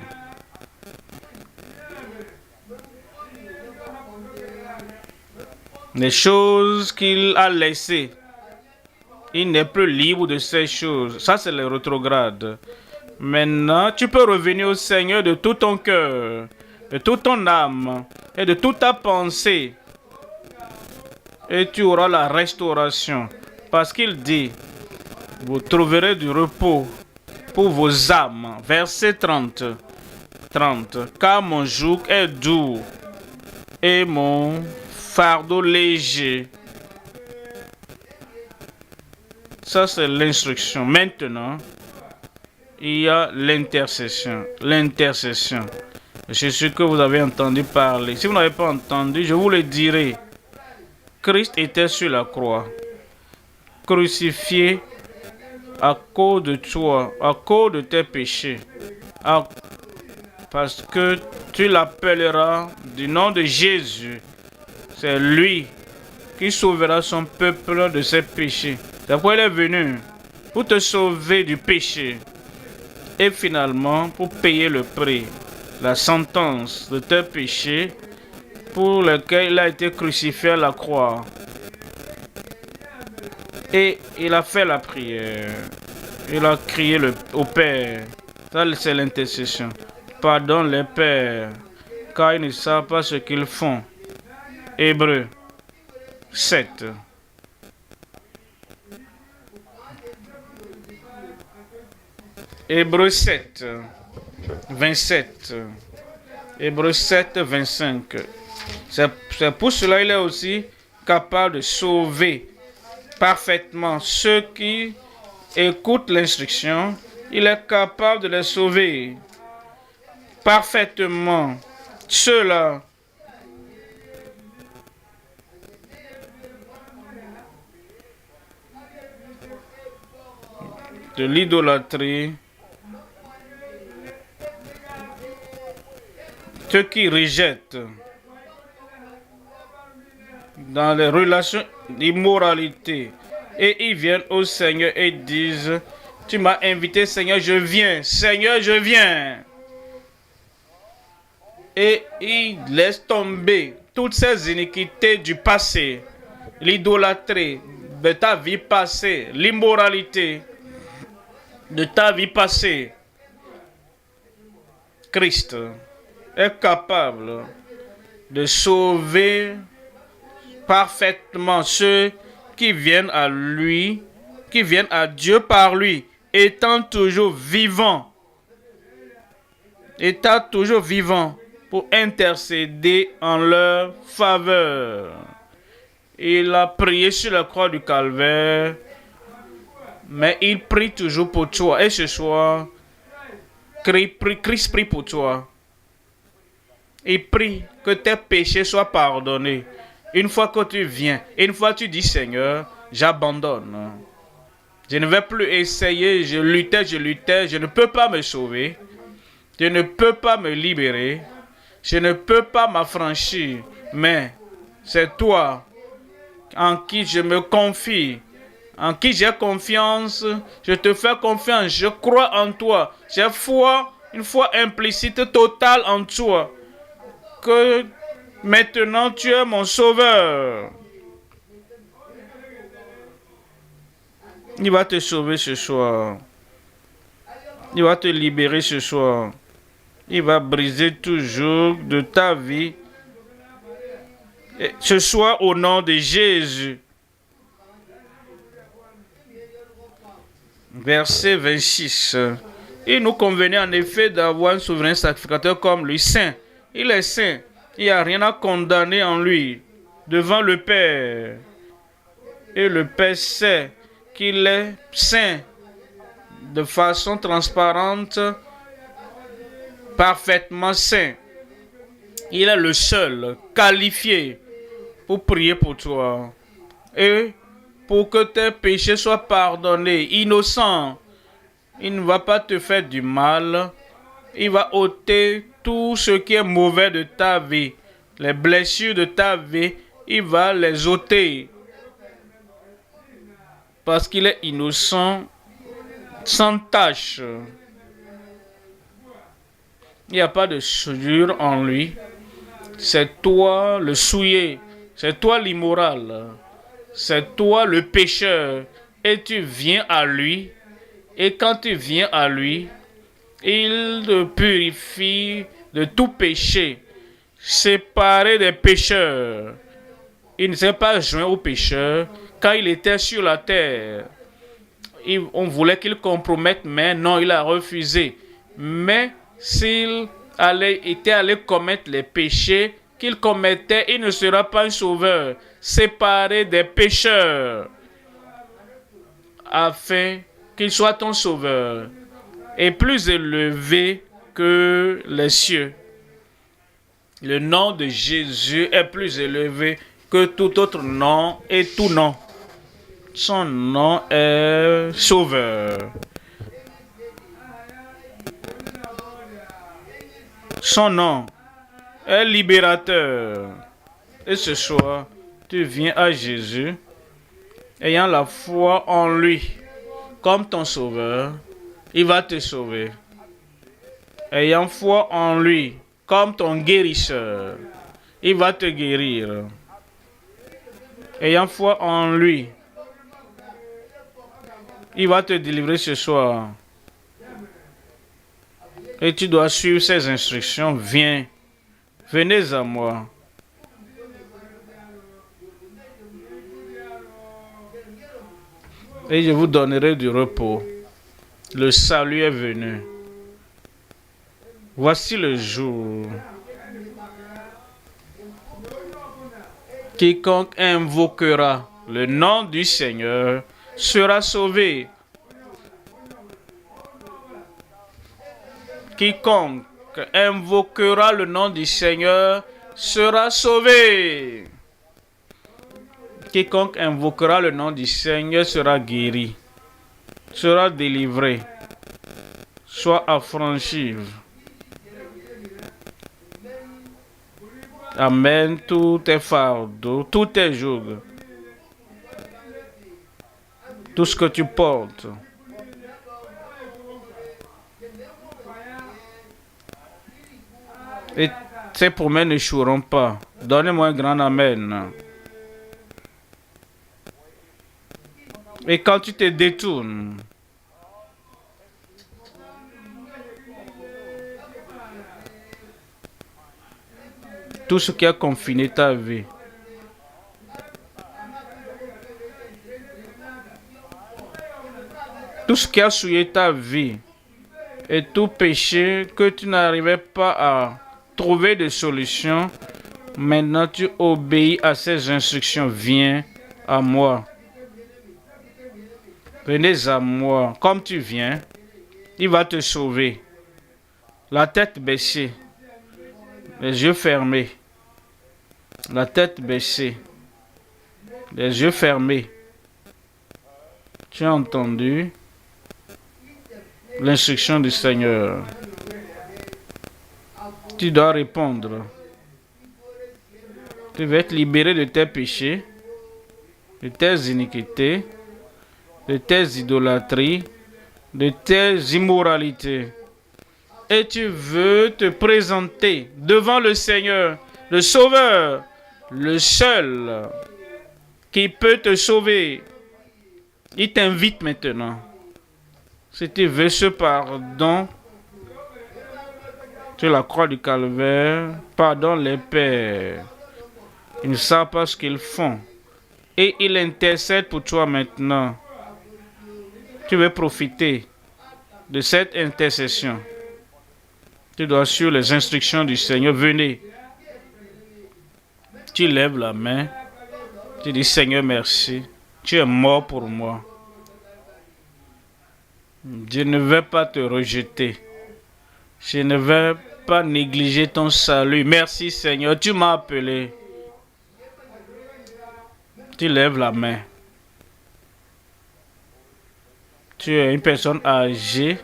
Les choses qu'il a laissées, il n'est plus libre de ces choses. Ça, c'est le rétrograde. Maintenant, tu peux revenir au Seigneur de tout ton cœur, de toute ton âme et de toute ta pensée. Et tu auras la restauration. Parce qu'il dit, vous trouverez du repos pour vos âmes. Verset 30. Car mon joug est doux et mon fardeau léger. Ça, c'est l'instruction. Maintenant, il y a l'intercession. L'intercession. C'est ce que vous avez entendu parler. Si vous n'avez pas entendu, je vous le dirai. Christ était sur la croix, crucifié à cause de toi, à cause de tes péchés. Parce que tu l'appelleras du nom de Jésus. C'est lui qui sauvera son peuple de ses péchés. C'est pourquoi il est venu pour te sauver du péché et finalement pour payer le prix, la sentence de tes péchés pour lequel il a été crucifié à la croix. Et il a fait la prière. Il a crié au Père. Ça, c'est l'intercession. Pardonne les pères, car ils ne savent pas ce qu'ils font. Hébreux 7. Hébreux 7, 27. Hébreux 7, 25. C'est pour cela qu'il est aussi capable de sauver parfaitement ceux qui écoutent l'instruction. Il est capable de les sauver parfaitement. Ceux-là de l'idolâtrie, ceux qui rejettent dans les relations d'immoralité et ils viennent au Seigneur et disent, Tu m'as invité, Seigneur, je viens. Seigneur, je viens. Et il laisse tomber toutes ces iniquités du passé, l'idolâtrie de ta vie passée, l'immoralité de ta vie passée. Christ est capable de sauver parfaitement ceux qui viennent à lui, qui viennent à Dieu par lui, étant toujours vivant pour intercéder en leur faveur. Il a prié sur la croix du Calvaire, mais il prie toujours pour toi. Et ce soir, Christ prie pour toi. Il prie que tes péchés soient pardonnés. Une fois que tu viens, une fois que tu dis Seigneur, j'abandonne. Je ne vais plus essayer, je luttais, je ne peux pas me sauver. Je ne peux pas me libérer. Je ne peux pas m'affranchir. Mais c'est toi en qui je me confie, en qui j'ai confiance. Je te fais confiance, je crois en toi. J'ai foi, une foi implicite totale en toi. Que maintenant tu es mon sauveur. Il va te sauver ce soir. Il va te libérer ce soir. Il va briser toujours de ta vie. Et ce soir, au nom de Jésus. Verset 26. Il nous convenait en effet d'avoir un souverain sacrificateur comme lui, saint. Il est saint. Il n'y a rien à condamner en lui devant le Père. Et le Père sait qu'il est saint de façon transparente, parfaitement saint. Il est le seul qualifié pour prier pour toi. Et pour que tes péchés soient pardonnés, innocent. Il ne va pas te faire du mal. Il va ôter tout ce qui est mauvais de ta vie. Les blessures de ta vie, il va les ôter. Parce qu'il est innocent, sans tache. Il n'y a pas de souillure en lui. C'est toi le souillé. C'est toi l'immoral. C'est toi le pécheur. Et tu viens à lui. Et quand tu viens à lui, il te purifie de tout péché. Séparé des pécheurs. Il ne s'est pas joint aux pécheurs quand il était sur la terre. On voulait qu'il compromette, mais non, il a refusé. Mais s'il était allé commettre les péchés qu'il commettait, il ne sera pas un sauveur. Séparé des pécheurs, afin qu'il soit ton sauveur, et plus élevé que les cieux. Le nom de Jésus est plus élevé que tout autre nom et tout nom. Son nom est Sauveur. Son nom est Libérateur. Et ce soir, tu viens à Jésus, ayant la foi en lui comme ton Sauveur. Il va te sauver. Ayant foi en lui comme ton guérisseur, il va te guérir. Ayant foi en lui, il va te délivrer ce soir. Et tu dois suivre ses instructions. Viens, venez à moi. Et je vous donnerai du repos. Le salut est venu. Voici le jour. Quiconque invoquera le nom du Seigneur sera sauvé. Quiconque invoquera le nom du Seigneur sera sauvé. Quiconque invoquera le nom du Seigneur sera guéri, sera délivré, soit affranchi. Amen. Tout est fardeau, tout est joug, tout ce que tu portes, Et ces promesses n'échoueront pas. Donnez-moi un grand amen. Et quand tu te détournes, tout ce qui a confiné ta vie, tout ce qui a souillé ta vie, et tout péché que tu n'arrivais pas à trouver de solution, maintenant tu obéis à ces instructions. Viens à moi. Venez à moi. Comme tu viens, il va te sauver. La tête baissée, les yeux fermés. La tête baissée, les yeux fermés. Tu as entendu l'instruction du Seigneur. Tu dois répondre. Tu vas être libéré de tes péchés, de tes iniquités, de tes idolâtries, de tes immoralités. Et tu veux te présenter devant le Seigneur, le Sauveur, le seul qui peut te sauver. Il t'invite maintenant. Si tu veux ce pardon, sur la croix du calvaire, pardonne les pères. Ils ne savent pas ce qu'ils font. Et il intercède pour toi maintenant. Tu veux profiter de cette intercession. Tu dois suivre les instructions du Seigneur. Venez. Tu lèves la main. Tu dis, Seigneur, merci. Tu es mort pour moi. Je ne vais pas te rejeter. Je ne vais pas négliger ton salut. Merci, Seigneur. Tu m'as appelé. Tu lèves la main. Tu es une personne âgée.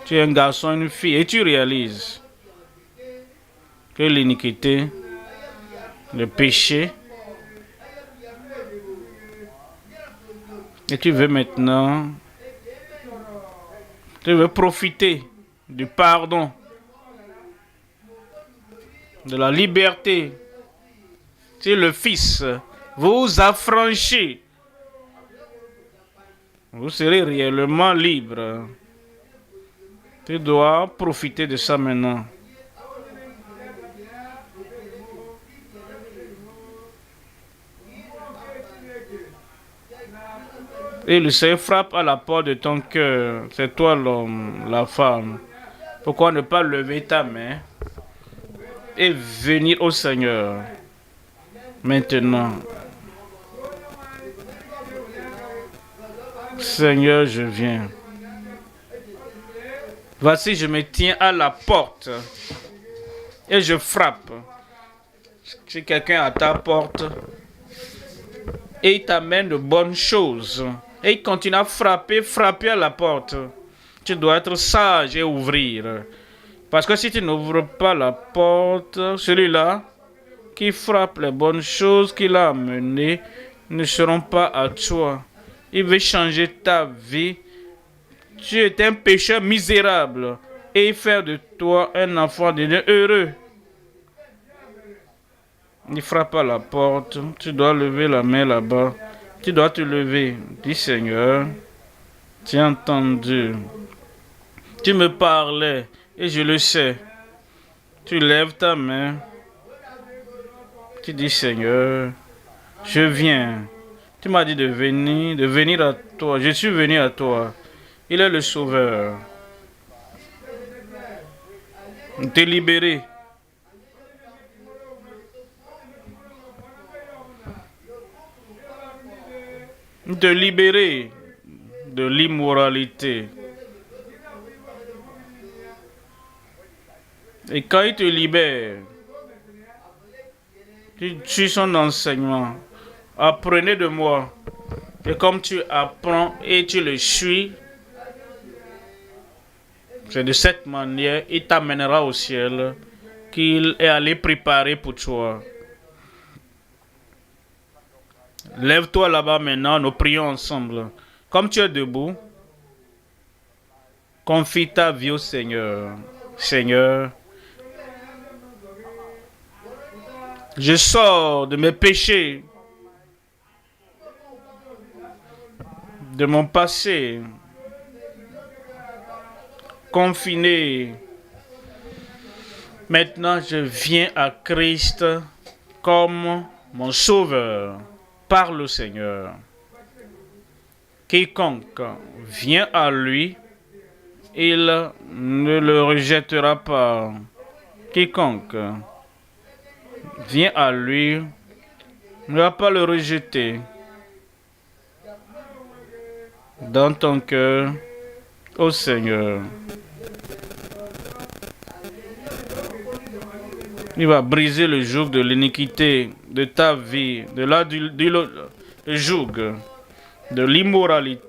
Tu es un garçon, une fille. Et tu réalises que l'iniquité, le péché, et tu veux maintenant, tu veux profiter du pardon, de la liberté. Si le Fils vous affranchit, vous serez réellement libre. Tu dois profiter de ça maintenant. Et le Seigneur frappe à la porte de ton cœur. C'est toi l'homme, la femme. Pourquoi ne pas lever ta main et venir au Seigneur maintenant? Seigneur, je viens. Voici, je me tiens à la porte et je frappe. Si quelqu'un est à ta porte et il t'amène de bonnes choses, et il continue à frapper à la porte, tu dois être sage et ouvrir. Parce que si tu n'ouvres pas la porte, celui-là qui frappe les bonnes choses qu'il a amenées ne seront pas à toi. Il veut changer ta vie. Tu es un pécheur misérable et faire de toi un enfant de Dieu heureux. Il frappe à la porte. Tu dois lever la main là-bas. Tu dois te lever. Dis Seigneur, tu as entendu. Tu me parlais et je le sais. Tu lèves ta main. Tu dis Seigneur, je viens. Tu m'as dit de venir à toi. Je suis venu à toi. Il est le Sauveur. Te libérer. Te libérer de l'immoralité. Et quand il te libère, tu suis son enseignement. Apprenez de moi. Et comme tu apprends et tu le suis, c'est de cette manière il t'amènera au ciel qu'il est allé préparer pour toi. Lève-toi là-bas maintenant, nous prions ensemble. Comme tu es debout, Confie ta vie au Seigneur. Seigneur, je sors de mes péchés, de mon passé, confiné. Maintenant, je viens à Christ comme mon sauveur par le Seigneur. Quiconque vient à lui, il ne le rejettera pas. Quiconque vient à lui ne va pas le rejeter. Dans ton cœur, ô Seigneur, il va briser le joug de l'iniquité de ta vie, le joug de l'immoralité,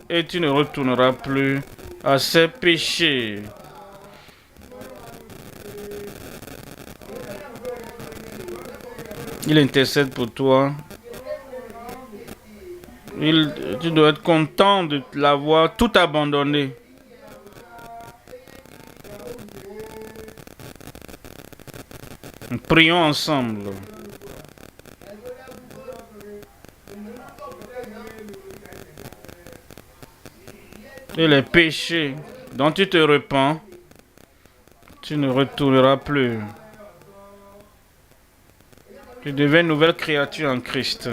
et tu ne retourneras plus à ces péchés. Il intercède pour toi. Tu dois être content de l'avoir tout abandonné. Prions ensemble. Et les péchés dont tu te repens, tu ne retourneras plus. Tu deviens une nouvelle créature en Christ.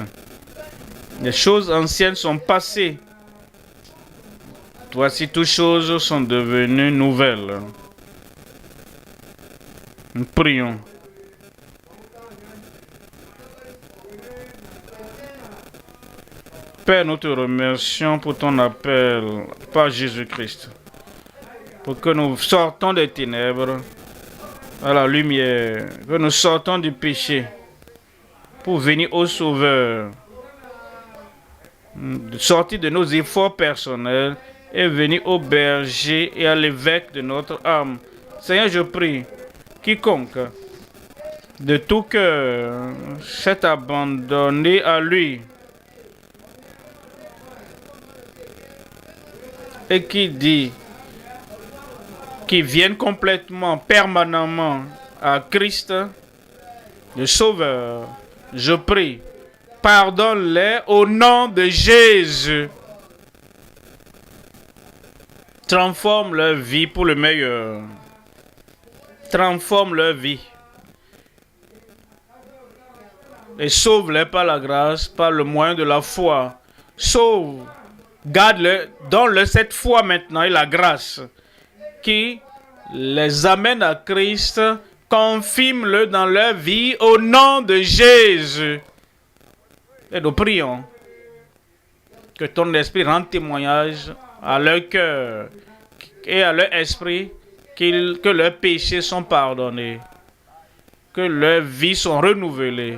Les choses anciennes sont passées. Voici, toutes choses sont devenues nouvelles. Nous prions. Père, nous te remercions pour ton appel par Jésus-Christ. Pour que nous sortons des ténèbres à la lumière. Que nous sortons du péché pour venir au Sauveur. Sortir de nos efforts personnels et venir au berger et à l'évêque de notre âme. Seigneur, je prie, quiconque de tout cœur s'est abandonné à lui et qui dit qu'ils viennent complètement, permanemment à Christ, le Sauveur, je prie, pardonne-les au nom de Jésus. Transforme leur vie pour le meilleur. Transforme leur vie. Et sauve-les par la grâce, par le moyen de la foi. Sauve, garde-les, donne-leur cette foi maintenant et la grâce qui les amène à Christ. Confirme-le dans leur vie au nom de Jésus. Et nous prions que ton esprit rende témoignage à leur cœur et à leur esprit que leurs péchés sont pardonnés, que leurs vies sont renouvelées,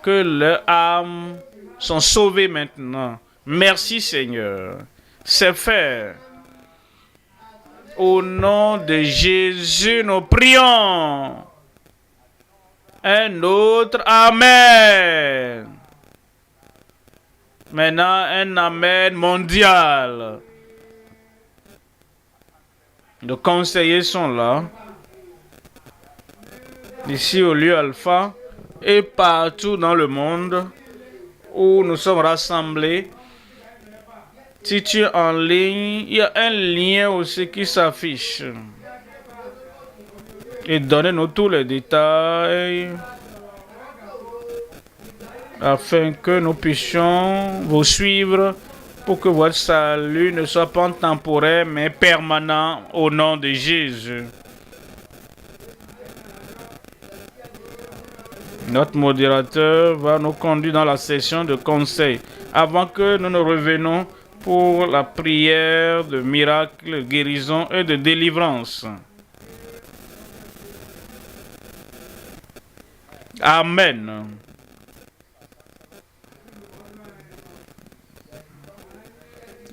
que leurs âmes sont sauvées maintenant. Merci Seigneur. C'est fait. Au nom de Jésus, nous prions. Un autre Amen. Maintenant, un Amen mondial. Les conseillers sont là. Ici au lieu Alpha et partout dans le monde où nous sommes rassemblés. Si tu es en ligne, il y a un lien aussi qui s'affiche. Et donnez-nous tous les détails afin que nous puissions vous suivre pour que votre salut ne soit pas temporaire mais permanent au nom de Jésus. Notre modérateur va nous conduire dans la session de conseil avant que nous ne revenions pour la prière de miracle, guérison et de délivrance. Amen.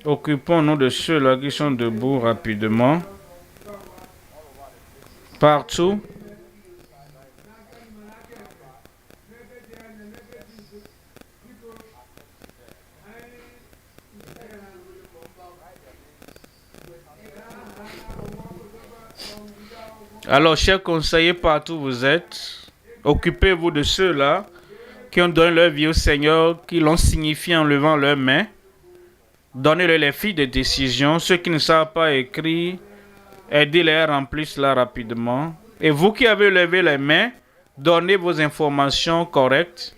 Occupons-nous de ceux-là qui sont debout rapidement. Partout. Alors, chers conseillers, partout où vous êtes, occupez-vous de ceux-là qui ont donné leur vie au Seigneur, qui l'ont signifié en levant leurs mains. Donnez-leur les fiches de décision. Ceux qui ne savent pas écrire, aidez-les à remplir cela rapidement. Et vous qui avez levé les mains, donnez vos informations correctes.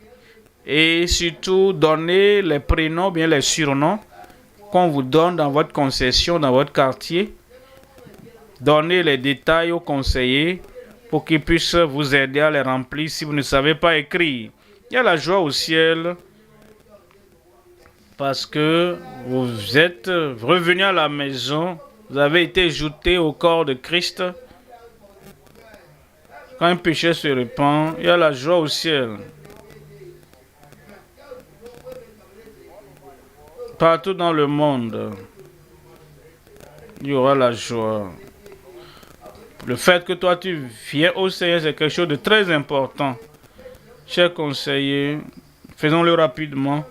Et surtout, donnez les prénoms, bien les surnoms qu'on vous donne dans votre concession, dans votre quartier. Donnez les détails aux conseillers pour qu'ils puissent vous aider à les remplir si vous ne savez pas écrire. Il y a la joie au ciel parce que vous êtes revenu à la maison, vous avez été jeté au corps de Christ. Quand un péché se répand, il y a la joie au ciel. Partout dans le monde, il y aura la joie. Le fait que toi tu viens au Seigneur, c'est quelque chose de très important. Chers conseillers, faisons-le rapidement.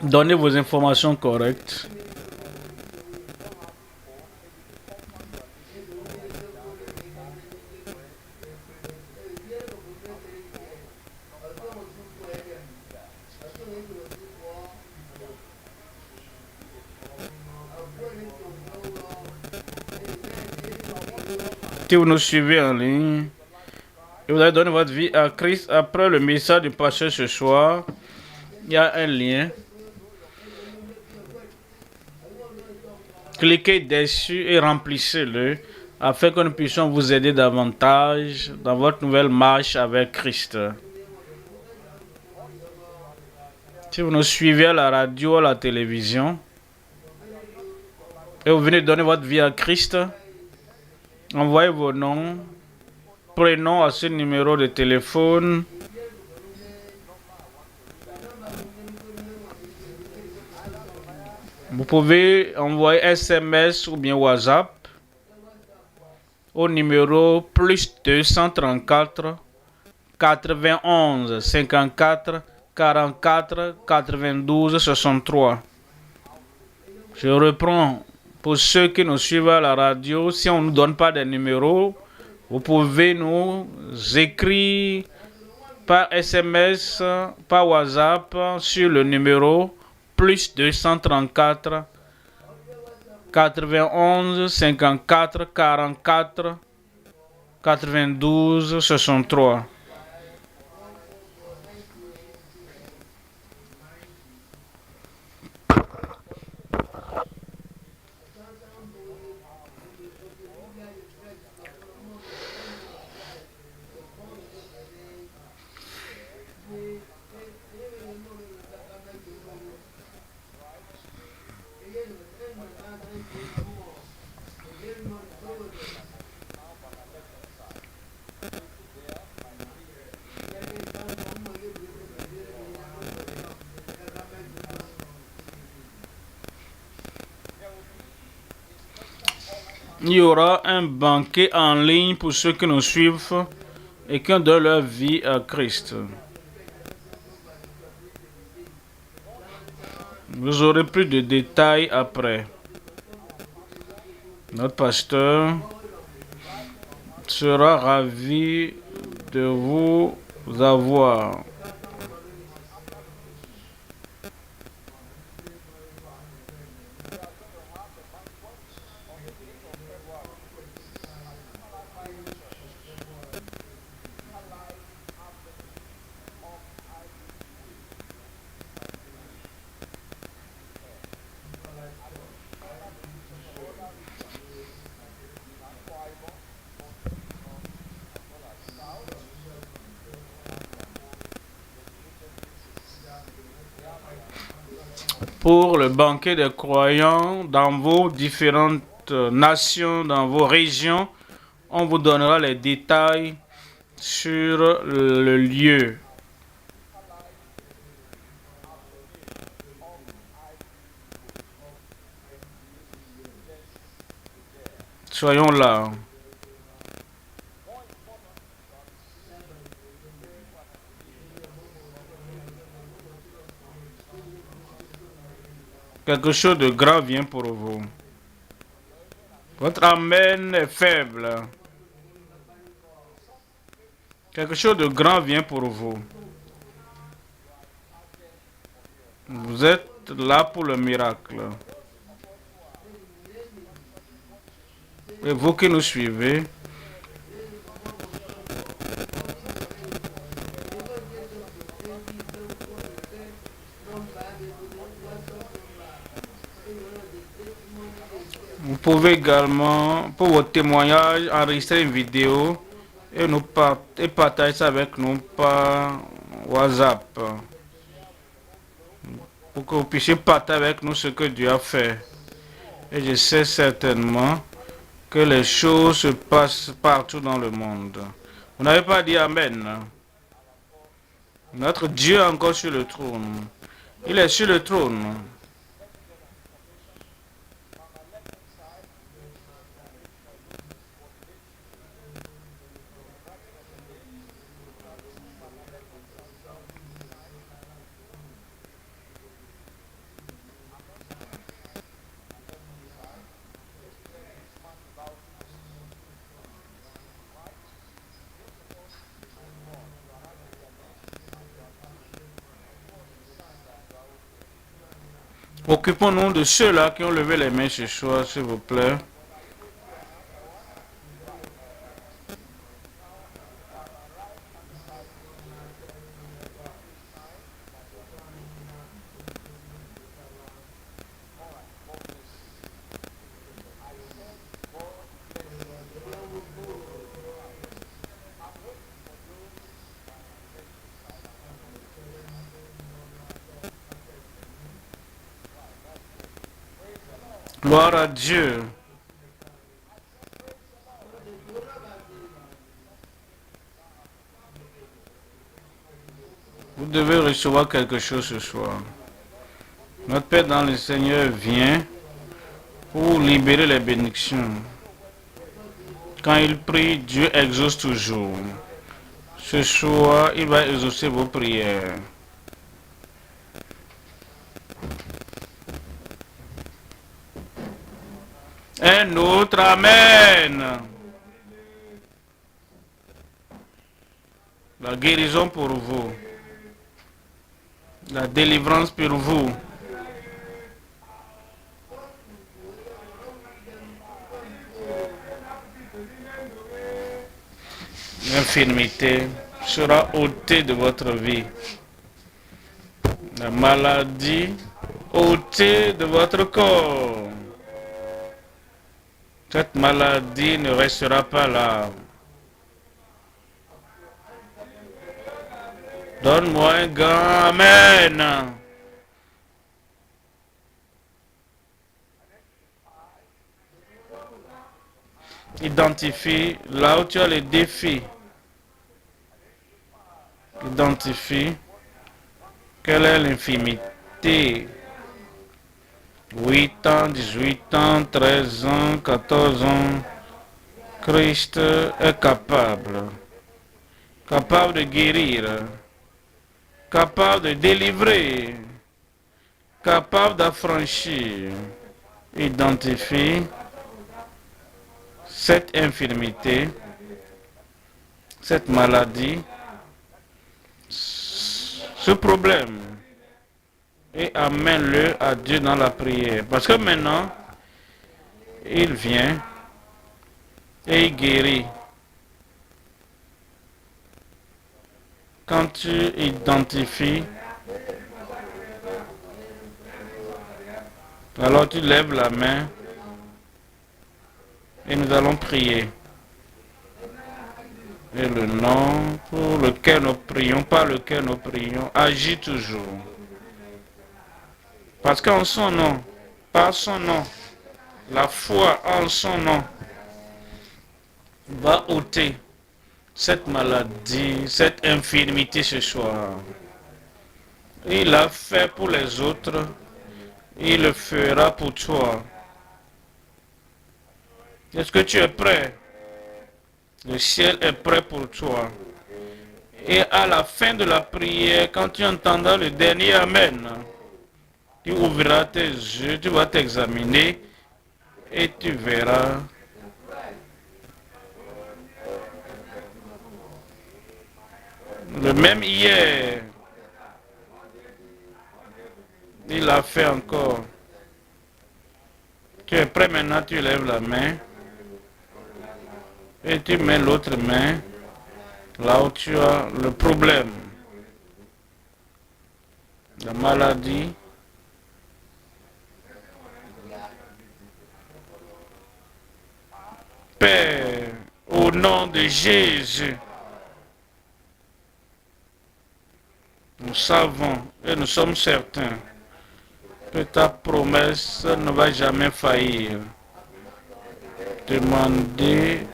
Donnez vos informations correctes. Si vous nous suivez en ligne et vous avez donné votre vie à Christ après le message du pasteur ce soir, il y a un lien. Cliquez dessus et remplissez-le afin que nous puissions vous aider davantage dans votre nouvelle marche avec Christ. Si vous nous suivez à la radio, à la télévision, et vous venez de donner votre vie à Christ, envoyez vos noms, prénoms à ce numéro de téléphone. Vous pouvez envoyer SMS ou bien WhatsApp au numéro plus 234 91 54 44 92 63. Je reprends. Pour ceux qui nous suivent à la radio, si on ne nous donne pas des numéros, vous pouvez nous écrire par SMS, par WhatsApp sur le numéro plus 234 91 54 44 92 63. Il y aura un banquet en ligne pour ceux qui nous suivent et qui ont donné leur vie à Christ. Vous aurez plus de détails après. Notre pasteur sera ravi de vous avoir. Pour le banquet des croyants dans vos différentes nations, dans vos régions, on vous donnera les détails sur le lieu. Soyons là. Quelque chose de grand vient pour vous. Votre amen est faible. Quelque chose de grand vient pour vous. Vous êtes là pour le miracle. Et vous qui nous suivez, vous pouvez également, pour vos témoignages, enregistrer une vidéo et partager ça avec nous par WhatsApp. Pour que vous puissiez partager avec nous ce que Dieu a fait. Et je sais certainement que les choses se passent partout dans le monde. Vous n'avez pas dit Amen. Notre Dieu est encore sur le trône. Il est sur le trône. Occupons-nous de ceux-là qui ont levé les mains ce soir, s'il vous plaît. Gloire à Dieu. Vous devez recevoir quelque chose ce soir. Notre Père dans le Seigneur vient pour libérer les bénédictions. Quand il prie, Dieu exauce toujours. Ce soir, il va exaucer vos prières. Un autre Amen. La guérison pour vous. La délivrance pour vous. L'infirmité sera ôtée de votre vie. La maladie ôtée de votre corps. Cette maladie ne restera pas là. Donne-moi un grand Amen. Identifie là où tu as les défis. Identifie quelle est l'infimité. 8 ans, 18 ans, 13 ans, 14 ans. Christ est capable. Capable de guérir. Capable de délivrer. Capable d'affranchir. Identifie cette infirmité, cette maladie, ce problème, et amène-le à Dieu dans la prière. Parce que maintenant, il vient et il guérit. Quand tu identifies, alors tu lèves la main et nous allons prier. Et le nom pour lequel nous prions, par lequel nous prions, agit toujours. Parce qu'en son nom, par son nom, la foi en son nom va ôter cette maladie, cette infirmité ce soir. Il l'a fait pour les autres, il le fera pour toi. Est-ce que tu es prêt? Le ciel est prêt pour toi. Et à la fin de la prière, quand tu entendras le dernier Amen, Tu ouvriras tes yeux, tu vas t'examiner et tu verras le même hier. Il l'a fait encore. Tu es prêt maintenant, tu lèves la main et tu mets l'autre main là où tu as le problème. La maladie. Père, au nom de Jésus, nous savons et nous sommes certains que ta promesse ne va jamais faillir. Demandez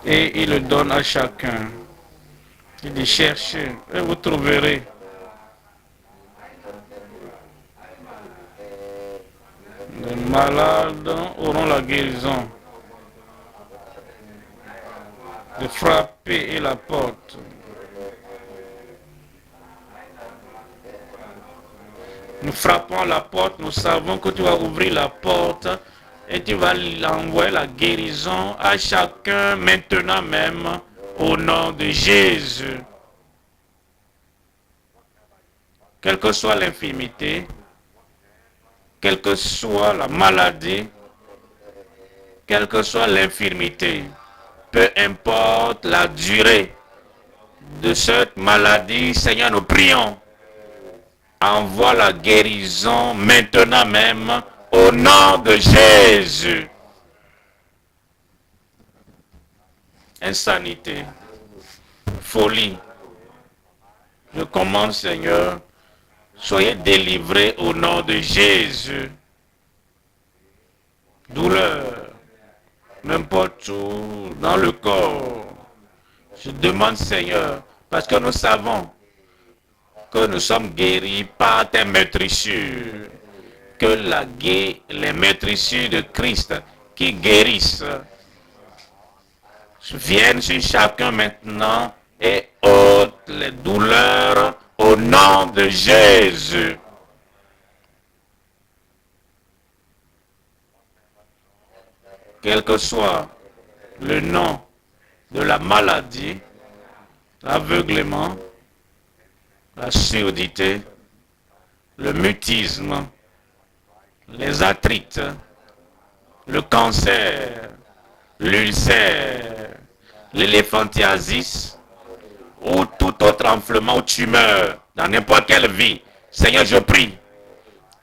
et il le donne à chacun. Il dit cherchez et vous trouverez. Les malades auront la guérison de frapper la porte. Nous frappons à la porte, nous savons que tu vas ouvrir la porte et tu vas envoyer la guérison à chacun maintenant même au nom de Jésus. Quelle que soit l'infirmité, quelle que soit la maladie, quelle que soit l'infirmité, peu importe la durée de cette maladie, Seigneur, nous prions. Envoie la guérison maintenant même au nom de Jésus. Insanité, folie. Je commande, Seigneur, soyez délivrés au nom de Jésus. Douleur, n'importe où dans le corps. Je demande, Seigneur, parce que nous savons que nous sommes guéris par tes maîtrissures. Que les maîtrissures de Christ qui guérissent viennent sur chacun maintenant et ôtent les douleurs au nom de Jésus. Quel que soit le nom de la maladie, l'aveuglement, la surdité, le mutisme, les arthrites, le cancer, l'ulcère, l'éléphantiasis ou tout autre enflement ou tumeur dans n'importe quelle vie. Seigneur, je prie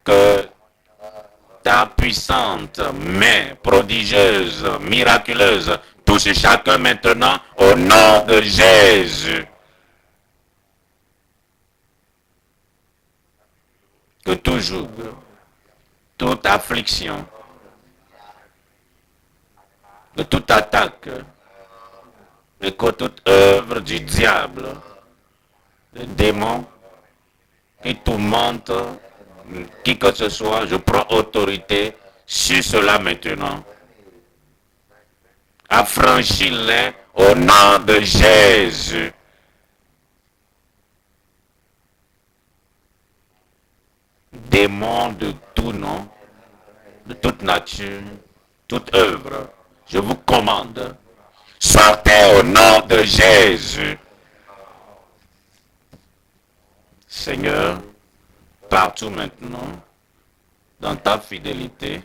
que ta puissante main prodigieuse, miraculeuse, touche chacun maintenant au nom de Jésus. Que toujours, toute affliction, que toute attaque, et que toute œuvre du diable, le démon qui tourmente qui que ce soit, je prends autorité sur cela maintenant. Affranchis-les au nom de Jésus. Démons de tout nom, de toute nature, toute œuvre, je vous commande, sortez au nom de Jésus. Seigneur, partout maintenant, dans ta fidélité,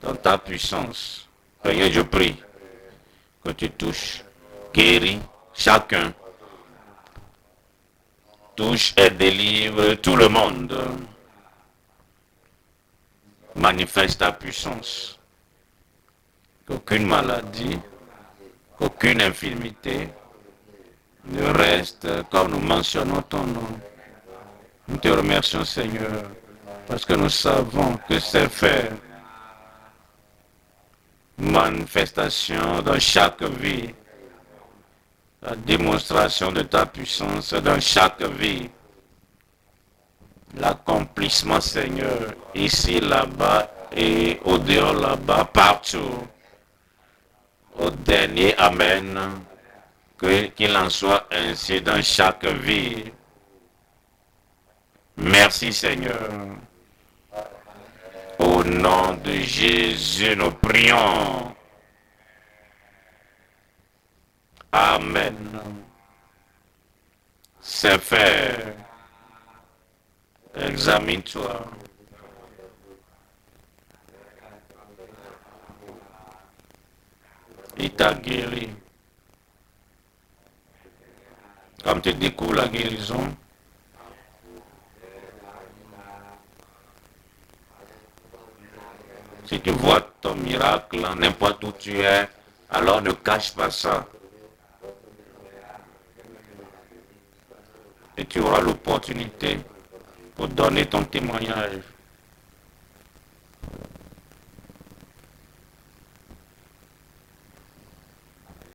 dans ta puissance, Seigneur, je prie que tu touches, guéris chacun, touche et délivre tout le monde. Manifeste ta puissance. Qu'aucune maladie, qu'aucune infirmité ne reste comme nous mentionnons ton nom. Nous te remercions, Seigneur, parce que nous savons que c'est faire manifestation dans chaque vie, la démonstration de ta puissance dans chaque vie, l'accomplissement, Seigneur, ici, là-bas et au dehors là-bas, partout. Au dernier Amen, Qu'il en soit ainsi dans chaque vie. Merci Seigneur. Au nom de Jésus, nous prions. Amen. C'est fait. Examine-toi. Il t'a guéri. Comme tu découvres la guérison, si tu vois ton miracle, n'importe où tu es, alors ne cache pas ça. Et tu auras l'opportunité pour donner ton témoignage.